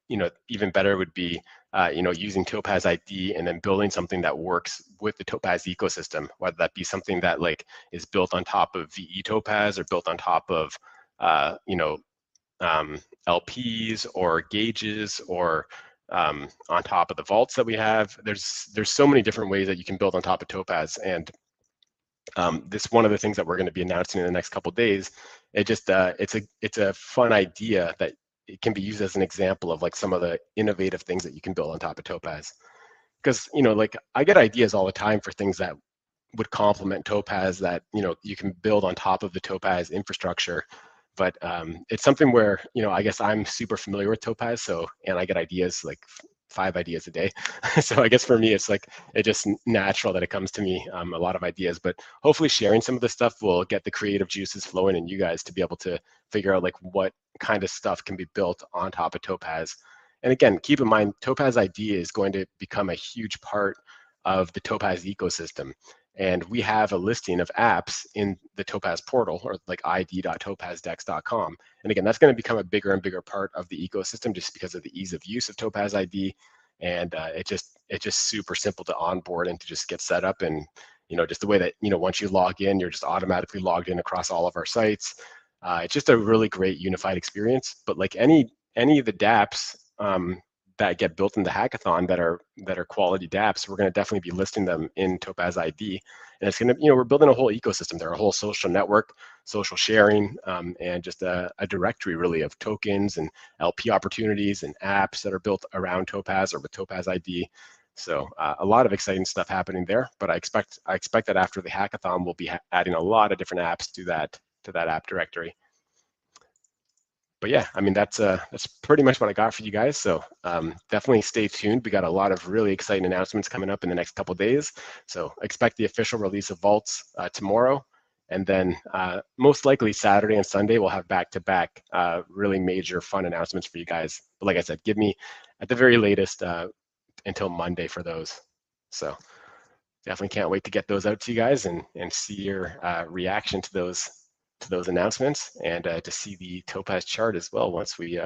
even better would be, using Topaz ID and then building something that works with the Topaz ecosystem, whether that be something that like is built on top of VE Topaz or built on top of, LPs or gauges or on top of the vaults that we have. There's so many different ways that you can build on top of Topaz, and this one of the things that we're going to be announcing in the next couple of days. It's a fun idea that it can be used as an example of like some of the innovative things that you can build on top of Topaz. because like I get ideas all the time for things that would complement Topaz that you can build on top of the Topaz infrastructure. But it's something where I guess I'm super familiar with Topaz, and I get ideas like 5 ideas a day. So I guess for me, it's like it's just natural that it comes to me, a lot of ideas. But hopefully, sharing some of this stuff will get the creative juices flowing in you guys to be able to figure out like what kind of stuff can be built on top of Topaz. And again, keep in mind, Topaz ID is going to become a huge part of the Topaz ecosystem. And we have a listing of apps in the Topaz portal, or like id.topazdex.com. And again, that's going to become a bigger and bigger part of the ecosystem just because of the ease of use of Topaz ID. And it's just super simple to onboard and to just get set up. And just the way that once you log in, you're just automatically logged in across all of our sites. It's just a really great unified experience. But like any of the dApps that get built in the hackathon that are quality dApps, we're going to definitely be listing them in Topaz ID. And it's going to, we're building a whole ecosystem there, a whole social network, social sharing, and just a directory really of tokens and LP opportunities and apps that are built around Topaz or with Topaz ID. So a lot of exciting stuff happening there. But I expect that after the hackathon, we'll be adding a lot of different apps to that app directory. But yeah, I mean, that's pretty much what I got for you guys. So definitely stay tuned. We got a lot of really exciting announcements coming up in the next couple of days. So expect the official release of Vaults tomorrow. And then most likely Saturday and Sunday, we'll have back-to-back really major fun announcements for you guys. But like I said, give me at the very latest until Monday for those. So definitely can't wait to get those out to you guys and see your reaction to those announcements, and to see the Topaz chart as well once we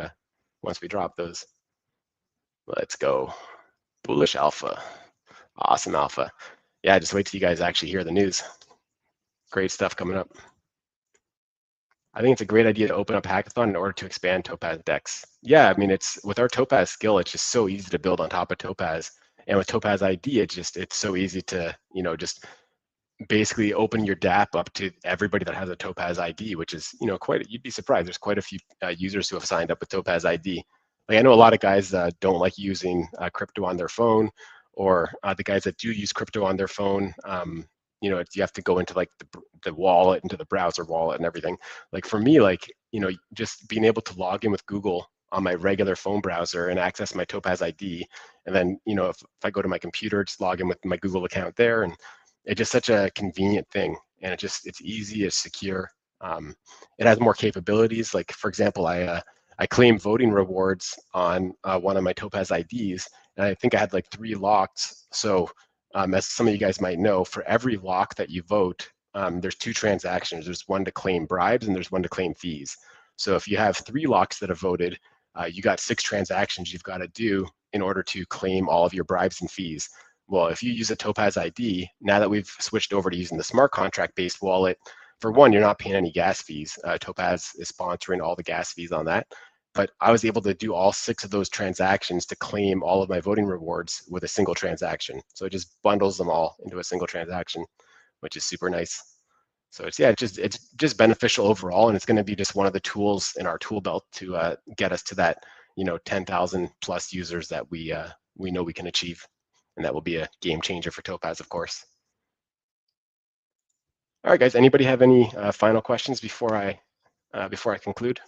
drop those. Let's go. Bullish alpha. Awesome alpha. Yeah, just wait till you guys actually hear the news. Great stuff coming up. I think it's a great idea to open up Hackathon in order to expand Topaz Dex. Yeah, I mean, it's with our Topaz skill, it's just so easy to build on top of Topaz. And with Topaz ID, it's so easy to, just basically open your dApp up to everybody that has a Topaz ID, which is, you'd be surprised. There's quite a few users who have signed up with Topaz ID. Like I know a lot of guys don't like using crypto on their phone, or the guys that do use crypto on their phone, you have to go into like the wallet, into the browser wallet and everything. Like for me, like, just being able to log in with Google on my regular phone browser and access my Topaz ID. And then, if I go to my computer, just log in with my Google account there, and it's just such a convenient thing, and it's easy, it's secure. It has more capabilities. Like for example, I claim voting rewards on one of my Topaz IDs, and I think I had like 3 locks. So as some of you guys might know, for every lock that you vote, there's 2 transactions. There's one to claim bribes and there's one to claim fees. So if you have 3 locks that have voted, you got 6 transactions you've got to do in order to claim all of your bribes and fees. Well, if you use a Topaz ID, now that we've switched over to using the smart contract-based wallet, for one, you're not paying any gas fees. Topaz is sponsoring all the gas fees on that. But I was able to do all 6 of those transactions to claim all of my voting rewards with a single transaction. So it just bundles them all into a single transaction, which is super nice. So it's just beneficial overall, and it's going to be just one of the tools in our tool belt to get us to that 10,000 plus users that we know we can achieve, and that will be a game changer for Topaz, of course. All right, guys. Anybody have any final questions before I conclude?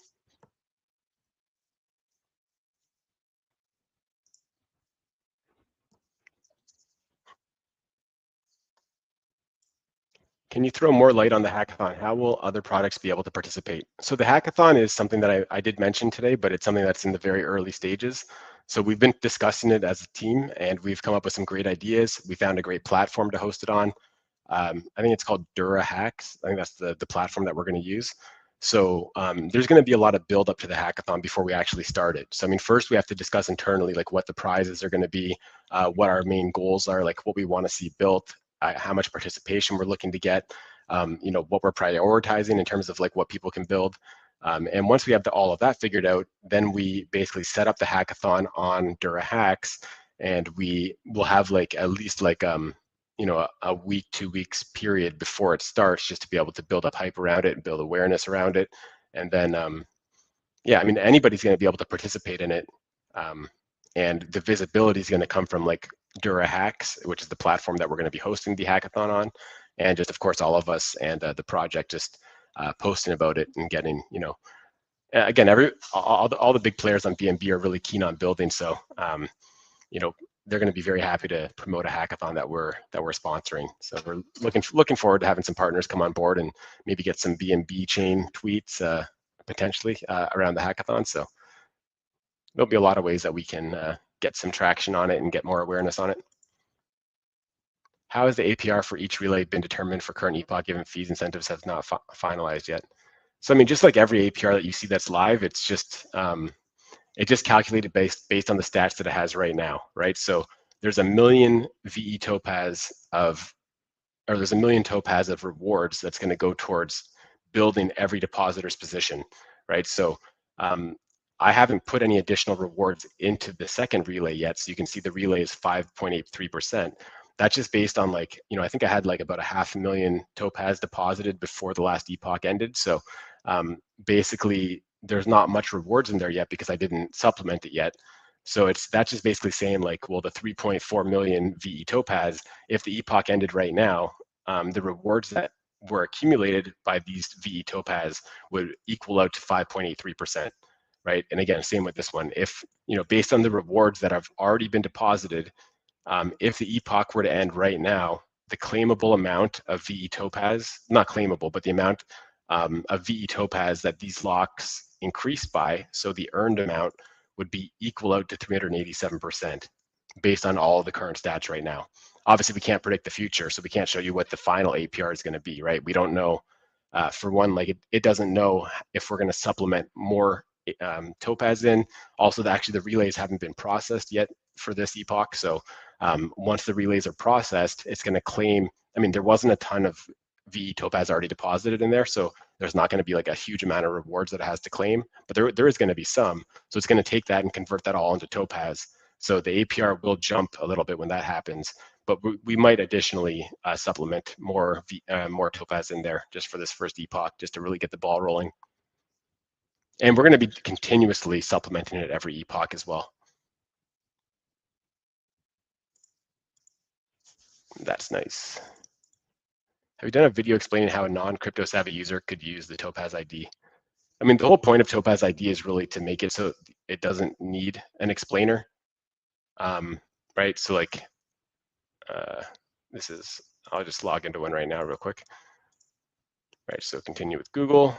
Can you throw more light on the hackathon? How will other products be able to participate? So the hackathon is something that I did mention today, but it's something that's in the very early stages. So we've been discussing it as a team, and we've come up with some great ideas. We found a great platform to host it on. I think it's called Dura Hacks. I think that's the platform that we're going to use. So there's going to be a lot of build up to the hackathon before we actually start it. So I mean, first we have to discuss internally like what the prizes are going to be, what our main goals are, like what we want to see built, how much participation we're looking to get, what we're prioritizing in terms of like what people can build. And once we have all of that figured out, then we basically set up the hackathon on Dura Hacks, and we will have like at least like a week, 2 weeks period before it starts, just to be able to build up hype around it and build awareness around it. And then, yeah, I mean, anybody's going to be able to participate in it. And the visibility is going to come from like DuraHacks, which is the platform that we're going to be hosting the hackathon on, and just of course all of us and the project just posting about it and getting, again, all the big players on BNB are really keen on building. So they're going to be very happy to promote a hackathon that we're sponsoring. So we're looking forward to having some partners come on board and maybe get some BNB chain tweets potentially around the hackathon. So there'll be a lot of ways that we can get some traction on it and get more awareness on it. How has the APR for each relay been determined for current epoch given fees incentives have not finalized yet? So I mean, just like every APR that you see that's live, it's just calculated based on the stats that it has right now, right? So there's a million VE Topaz there's a million Topaz of rewards that's going to go towards building every depositor's position, right? So I haven't put any additional rewards into the second relay yet. So you can see the relay is 5.83%. That's just based on I think I had about 500,000 Topaz deposited before the last epoch ended. So basically there's not much rewards in there yet because I didn't supplement it yet. So that's just basically saying well, the 3.4 million VE Topaz, if the epoch ended right now, the rewards that were accumulated by these VE Topaz would equal out to 5.83%, right? And again, same with this one. If, based on the rewards that have already been deposited, if the epoch were to end right now, the claimable amount of VE Topaz, not claimable, but the amount of VE Topaz that these locks increase by, so the earned amount would be equal out to 387% based on all of the current stats right now. Obviously, we can't predict the future, so we can't show you what the final APR is going to be, right? We don't know. For one, it doesn't know if we're going to supplement more Topaz in. Also, actually, the relays haven't been processed yet for this epoch. So once the relays are processed, it's going to claim, I mean, there wasn't a ton of VE Topaz already deposited in there, so there's not going to be a huge amount of rewards that it has to claim, but there is going to be some. So it's going to take that and convert that all into Topaz. So the APR will jump a little bit when that happens, but we might additionally supplement more Topaz in there just for this first epoch, just to really get the ball rolling. And we're going to be continuously supplementing it every epoch as well. That's nice. Have you done a video explaining how a non-crypto savvy user could use the Topaz ID? I mean, the whole point of Topaz ID is really to make it so it doesn't need an explainer, right? So I'll just log into one right now real quick. Right, so continue with Google.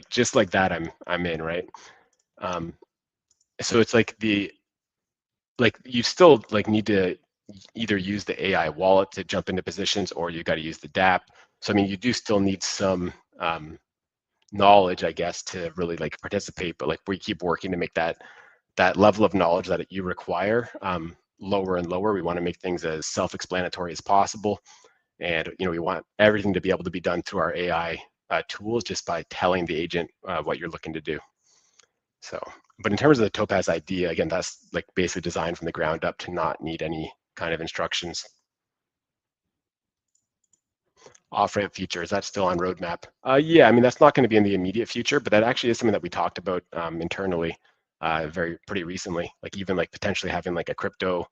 Just like that, I'm in, right? So it's you still need to either use the AI wallet to jump into positions, or you got to use the DApp. So I mean, you do still need some knowledge, I guess, to really participate. But we keep working to make that level of knowledge that you require lower and lower. We want to make things as self-explanatory as possible, and we want everything to be able to be done through our AI tools just by telling the agent what you're looking to do. So, but in terms of the Topaz ID, again, that's basically designed from the ground up to not need any kind of instructions. Off-ramp feature, is that still on roadmap? Yeah, I mean, that's not going to be in the immediate future, but that actually is something that we talked about internally pretty recently, even potentially having a crypto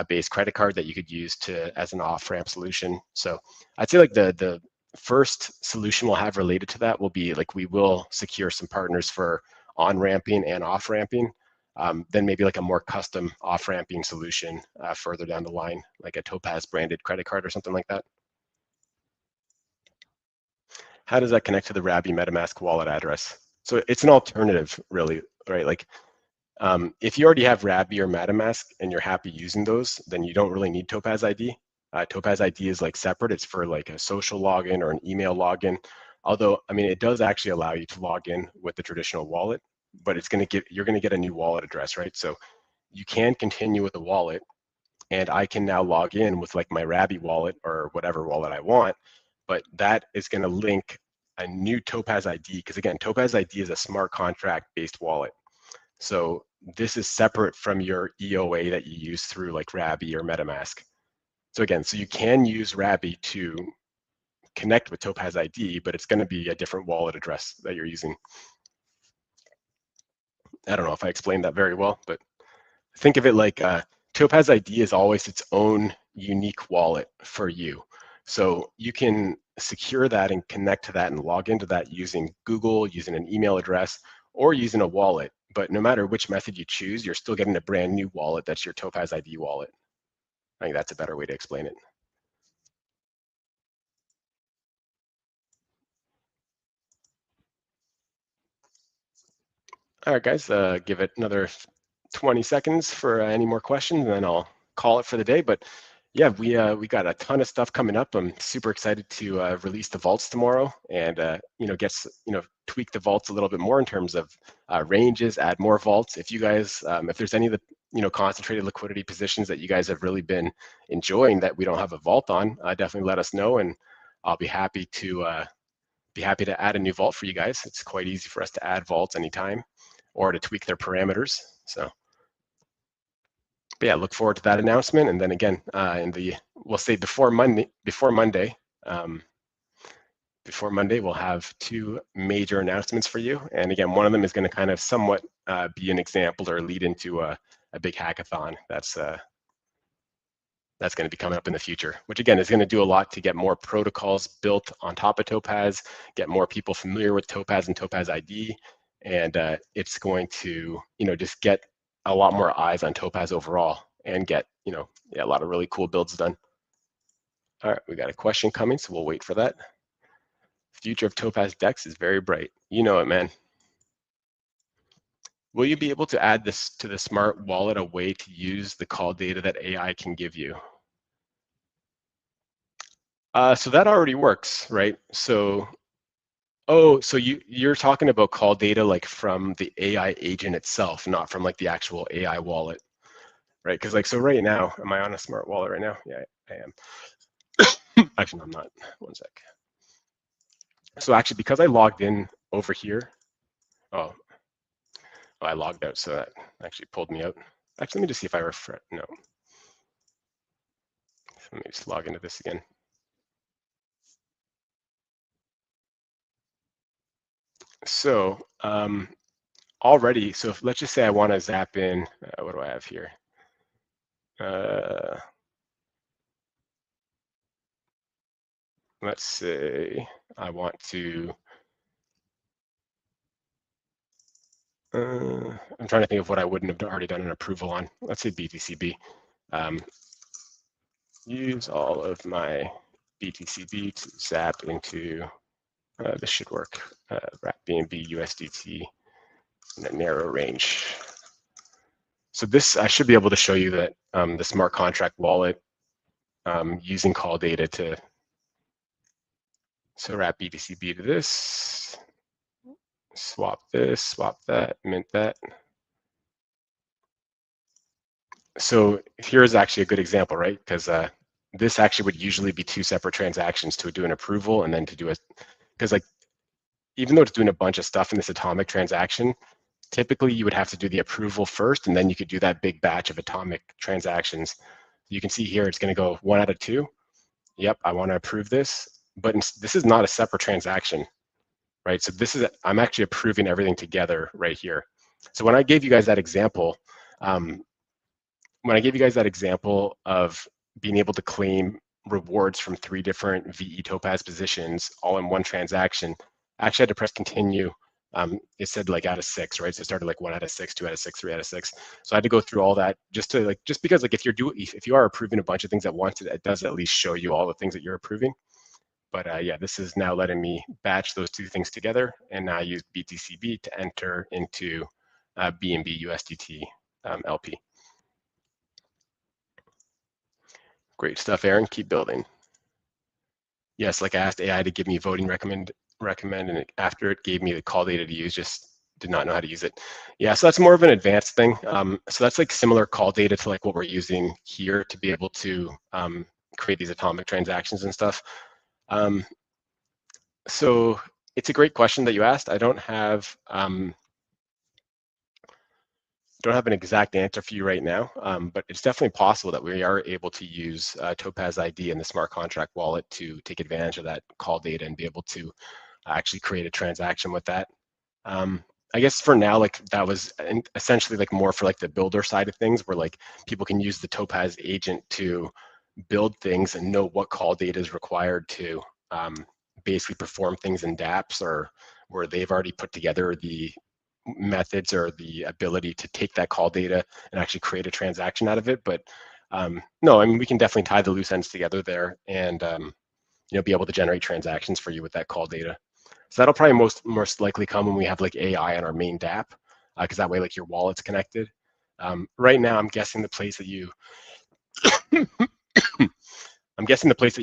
based credit card that you could use as an off-ramp solution. So I'd say the first solution we'll have related to that will be we will secure some partners for on-ramping and off-ramping, then maybe a more custom off-ramping solution further down the line, like a Topaz branded credit card or something like that. How does that connect to the Rabby MetaMask wallet address? So it's an alternative, really, right? If you already have Rabby or MetaMask and you're happy using those, then you don't really need Topaz ID. Topaz ID is separate. It's for a social login or an email login. Although, I mean, it does actually allow you to log in with the traditional wallet, but you're going to get a new wallet address, right? So you can continue with the wallet, and I can now log in with my Rabby wallet or whatever wallet I want, but that is going to link a new Topaz ID, because again, Topaz ID is a smart contract based wallet. So this is separate from your EOA that you use through Rabby or MetaMask. So again, so you can use Rabby to connect with Topaz ID, but it's going to be a different wallet address that you're using. I don't know if I explained that very well, but think of it like Topaz ID is always its own unique wallet for you. So you can secure that and connect to that and log into that using Google, using an email address, or using a wallet. But no matter which method you choose, you're still getting a brand new wallet that's your Topaz ID wallet. I think that's a better way to explain it. All right, guys, give it another 20 seconds for any more questions, and then I'll call it for the day. But yeah, we got a ton of stuff coming up. I'm super excited to release the vaults tomorrow, and tweak the vaults a little bit more in terms of ranges, add more vaults. If you guys, if there's any of the concentrated liquidity positions that you guys have really been enjoying that we don't have a vault on, definitely let us know, and I'll be happy to add a new vault for you guys. It's quite easy for us to add vaults anytime, or to tweak their parameters. So, but yeah, look forward to that announcement. And then again, we'll say before Monday, we'll have two major announcements for you. And again, one of them is going to kind of somewhat be an example or lead into a big hackathon that's going to be coming up in the future, which again is going to do a lot to get more protocols built on top of Topaz, get more people familiar with Topaz and Topaz ID, and it's going to just get a lot more eyes on Topaz overall and get a lot of really cool builds done. All right, we got a question coming, so we'll wait for that. Future of Topaz DEX is very bright. You know it, man. Will you be able to add this to the smart wallet, a way to use the call data that AI can give you? So that already works, right? So, so you're talking about call data like from the AI agent itself, not from like the actual AI wallet, right? Because like, so right now, am I on a smart wallet right now? Yeah, I am. Actually, no, I'm not. One sec. So actually, because I logged in over here, oh, I logged out, so that actually pulled me out. Actually, let me just see if I refresh. No. Let me just log into this again. So already, so if, let's just say I want to zap in, what do I have here? Let's say I want to, I'm trying to think of what I wouldn't have already done an approval on. Let's say BTCB. Use all of my BTCB to zap into, this should work, wrap BNB USDT in a narrow range. So this, I should be able to show you that the smart contract wallet using call data to, so wrap BTCB to this, swap this, swap that, mint that. So here's actually a good example, right? Because this actually would usually be two separate transactions to do an approval and then to do a, because like, even though it's doing a bunch of stuff in this atomic transaction, typically you would have to do the approval first, and then you could do that big batch of atomic transactions. You can see here, it's going to go 1 out of 2. Yep, I want to approve this, but this is not a separate transaction, right? So this is, I'm actually approving everything together right here. So when I gave you guys that example, of being able to claim rewards from 3 different VE Topaz positions all in one transaction, I actually had to press continue. It said like out of 6, right? So it started like 1 out of 6, 2 out of 6, 3 out of 6. So I had to go through all that just because like if you are approving a bunch of things at once, it does at least show you all the things that you're approving. But yeah, this is now letting me batch those 2 things together, and now I use BTCB to enter into BNB USDT LP. Great stuff, Aaron. Keep building. Yes, like I asked AI to give me voting recommend, and after it gave me the call data to use, just did not know how to use it. Yeah, so that's more of an advanced thing. So that's like similar call data to like what we're using here to be able to create these atomic transactions and stuff. So it's a great question that you asked. I don't have an exact answer for you right now, but it's definitely possible that we are able to use Topaz ID and the smart contract wallet to take advantage of that call data and be able to actually create a transaction with that. I guess for now, like that was essentially like more for like the builder side of things, where like people can use the Topaz agent to build things and know what call data is required to basically perform things in dApps, or where they've already put together the methods or the ability to take that call data and actually create a transaction out of it. But no, I mean, we can definitely tie the loose ends together there, and be able to generate transactions for you with that call data. So that'll probably most likely come when we have like AI on our main dApp, because that way like your wallet's connected. Right now, I'm guessing the place that you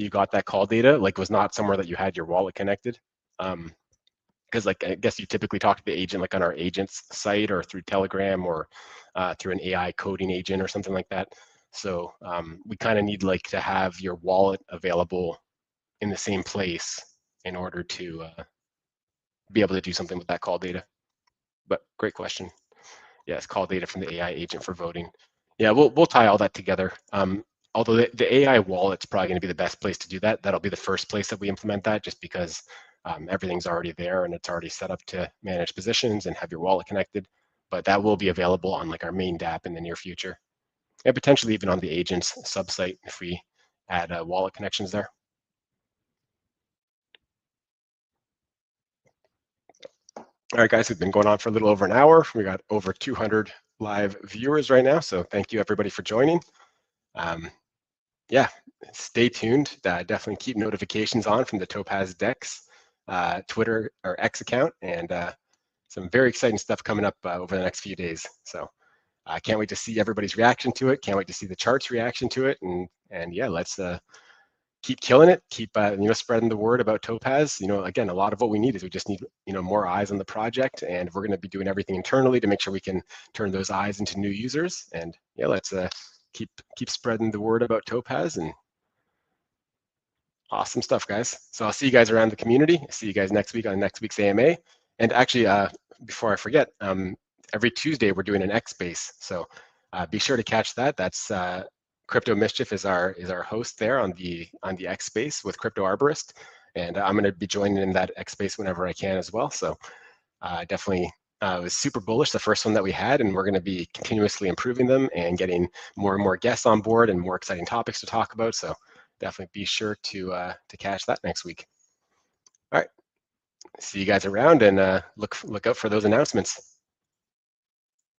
got that call data like was not somewhere that you had your wallet connected. Because like I guess you typically talk to the agent like on our agents site or through Telegram or through an AI coding agent or something like that. So we kind of need like to have your wallet available in the same place in order to be able to do something with that call data. But great question. Yes, call data from the AI agent for voting. Yeah, we'll tie all that together. Although the AI wallet's probably going to be the best place to do that. That'll be the first place that we implement that, just because everything's already there and it's already set up to manage positions and have your wallet connected. But that will be available on like our main dApp in the near future, and potentially even on the agent's subsite if we add wallet connections there. All right, guys, we've been going on for a little over an hour. We got over 200 live viewers right now, so thank you everybody for joining. Yeah, stay tuned. Definitely keep notifications on from the Topaz Dex Twitter or X account, and some very exciting stuff coming up over the next few days. So I can't wait to see everybody's reaction to it. Can't wait to see the chart's reaction to it, and yeah, let's keep killing it, keep spreading the word about Topaz. Again, a lot of what we need is we just need more eyes on the project, and we're going to be doing everything internally to make sure we can turn those eyes into new users. And yeah, let's keep spreading the word about Topaz. And awesome stuff, guys. So I'll see you guys around the community. See you guys next week on next week's AMA. And actually, before I forget, every Tuesday we're doing an X Space, so be sure to catch that. That's Crypto Mischief is our host there on the X Space with Crypto Arborist, and I'm going to be joining in that X Space whenever I can as well. So definitely was super bullish, the first one that we had, and we're going to be continuously improving them and getting more and more guests on board and more exciting topics to talk about. So definitely be sure to catch that next week. All right, see you guys around, and look out for those announcements.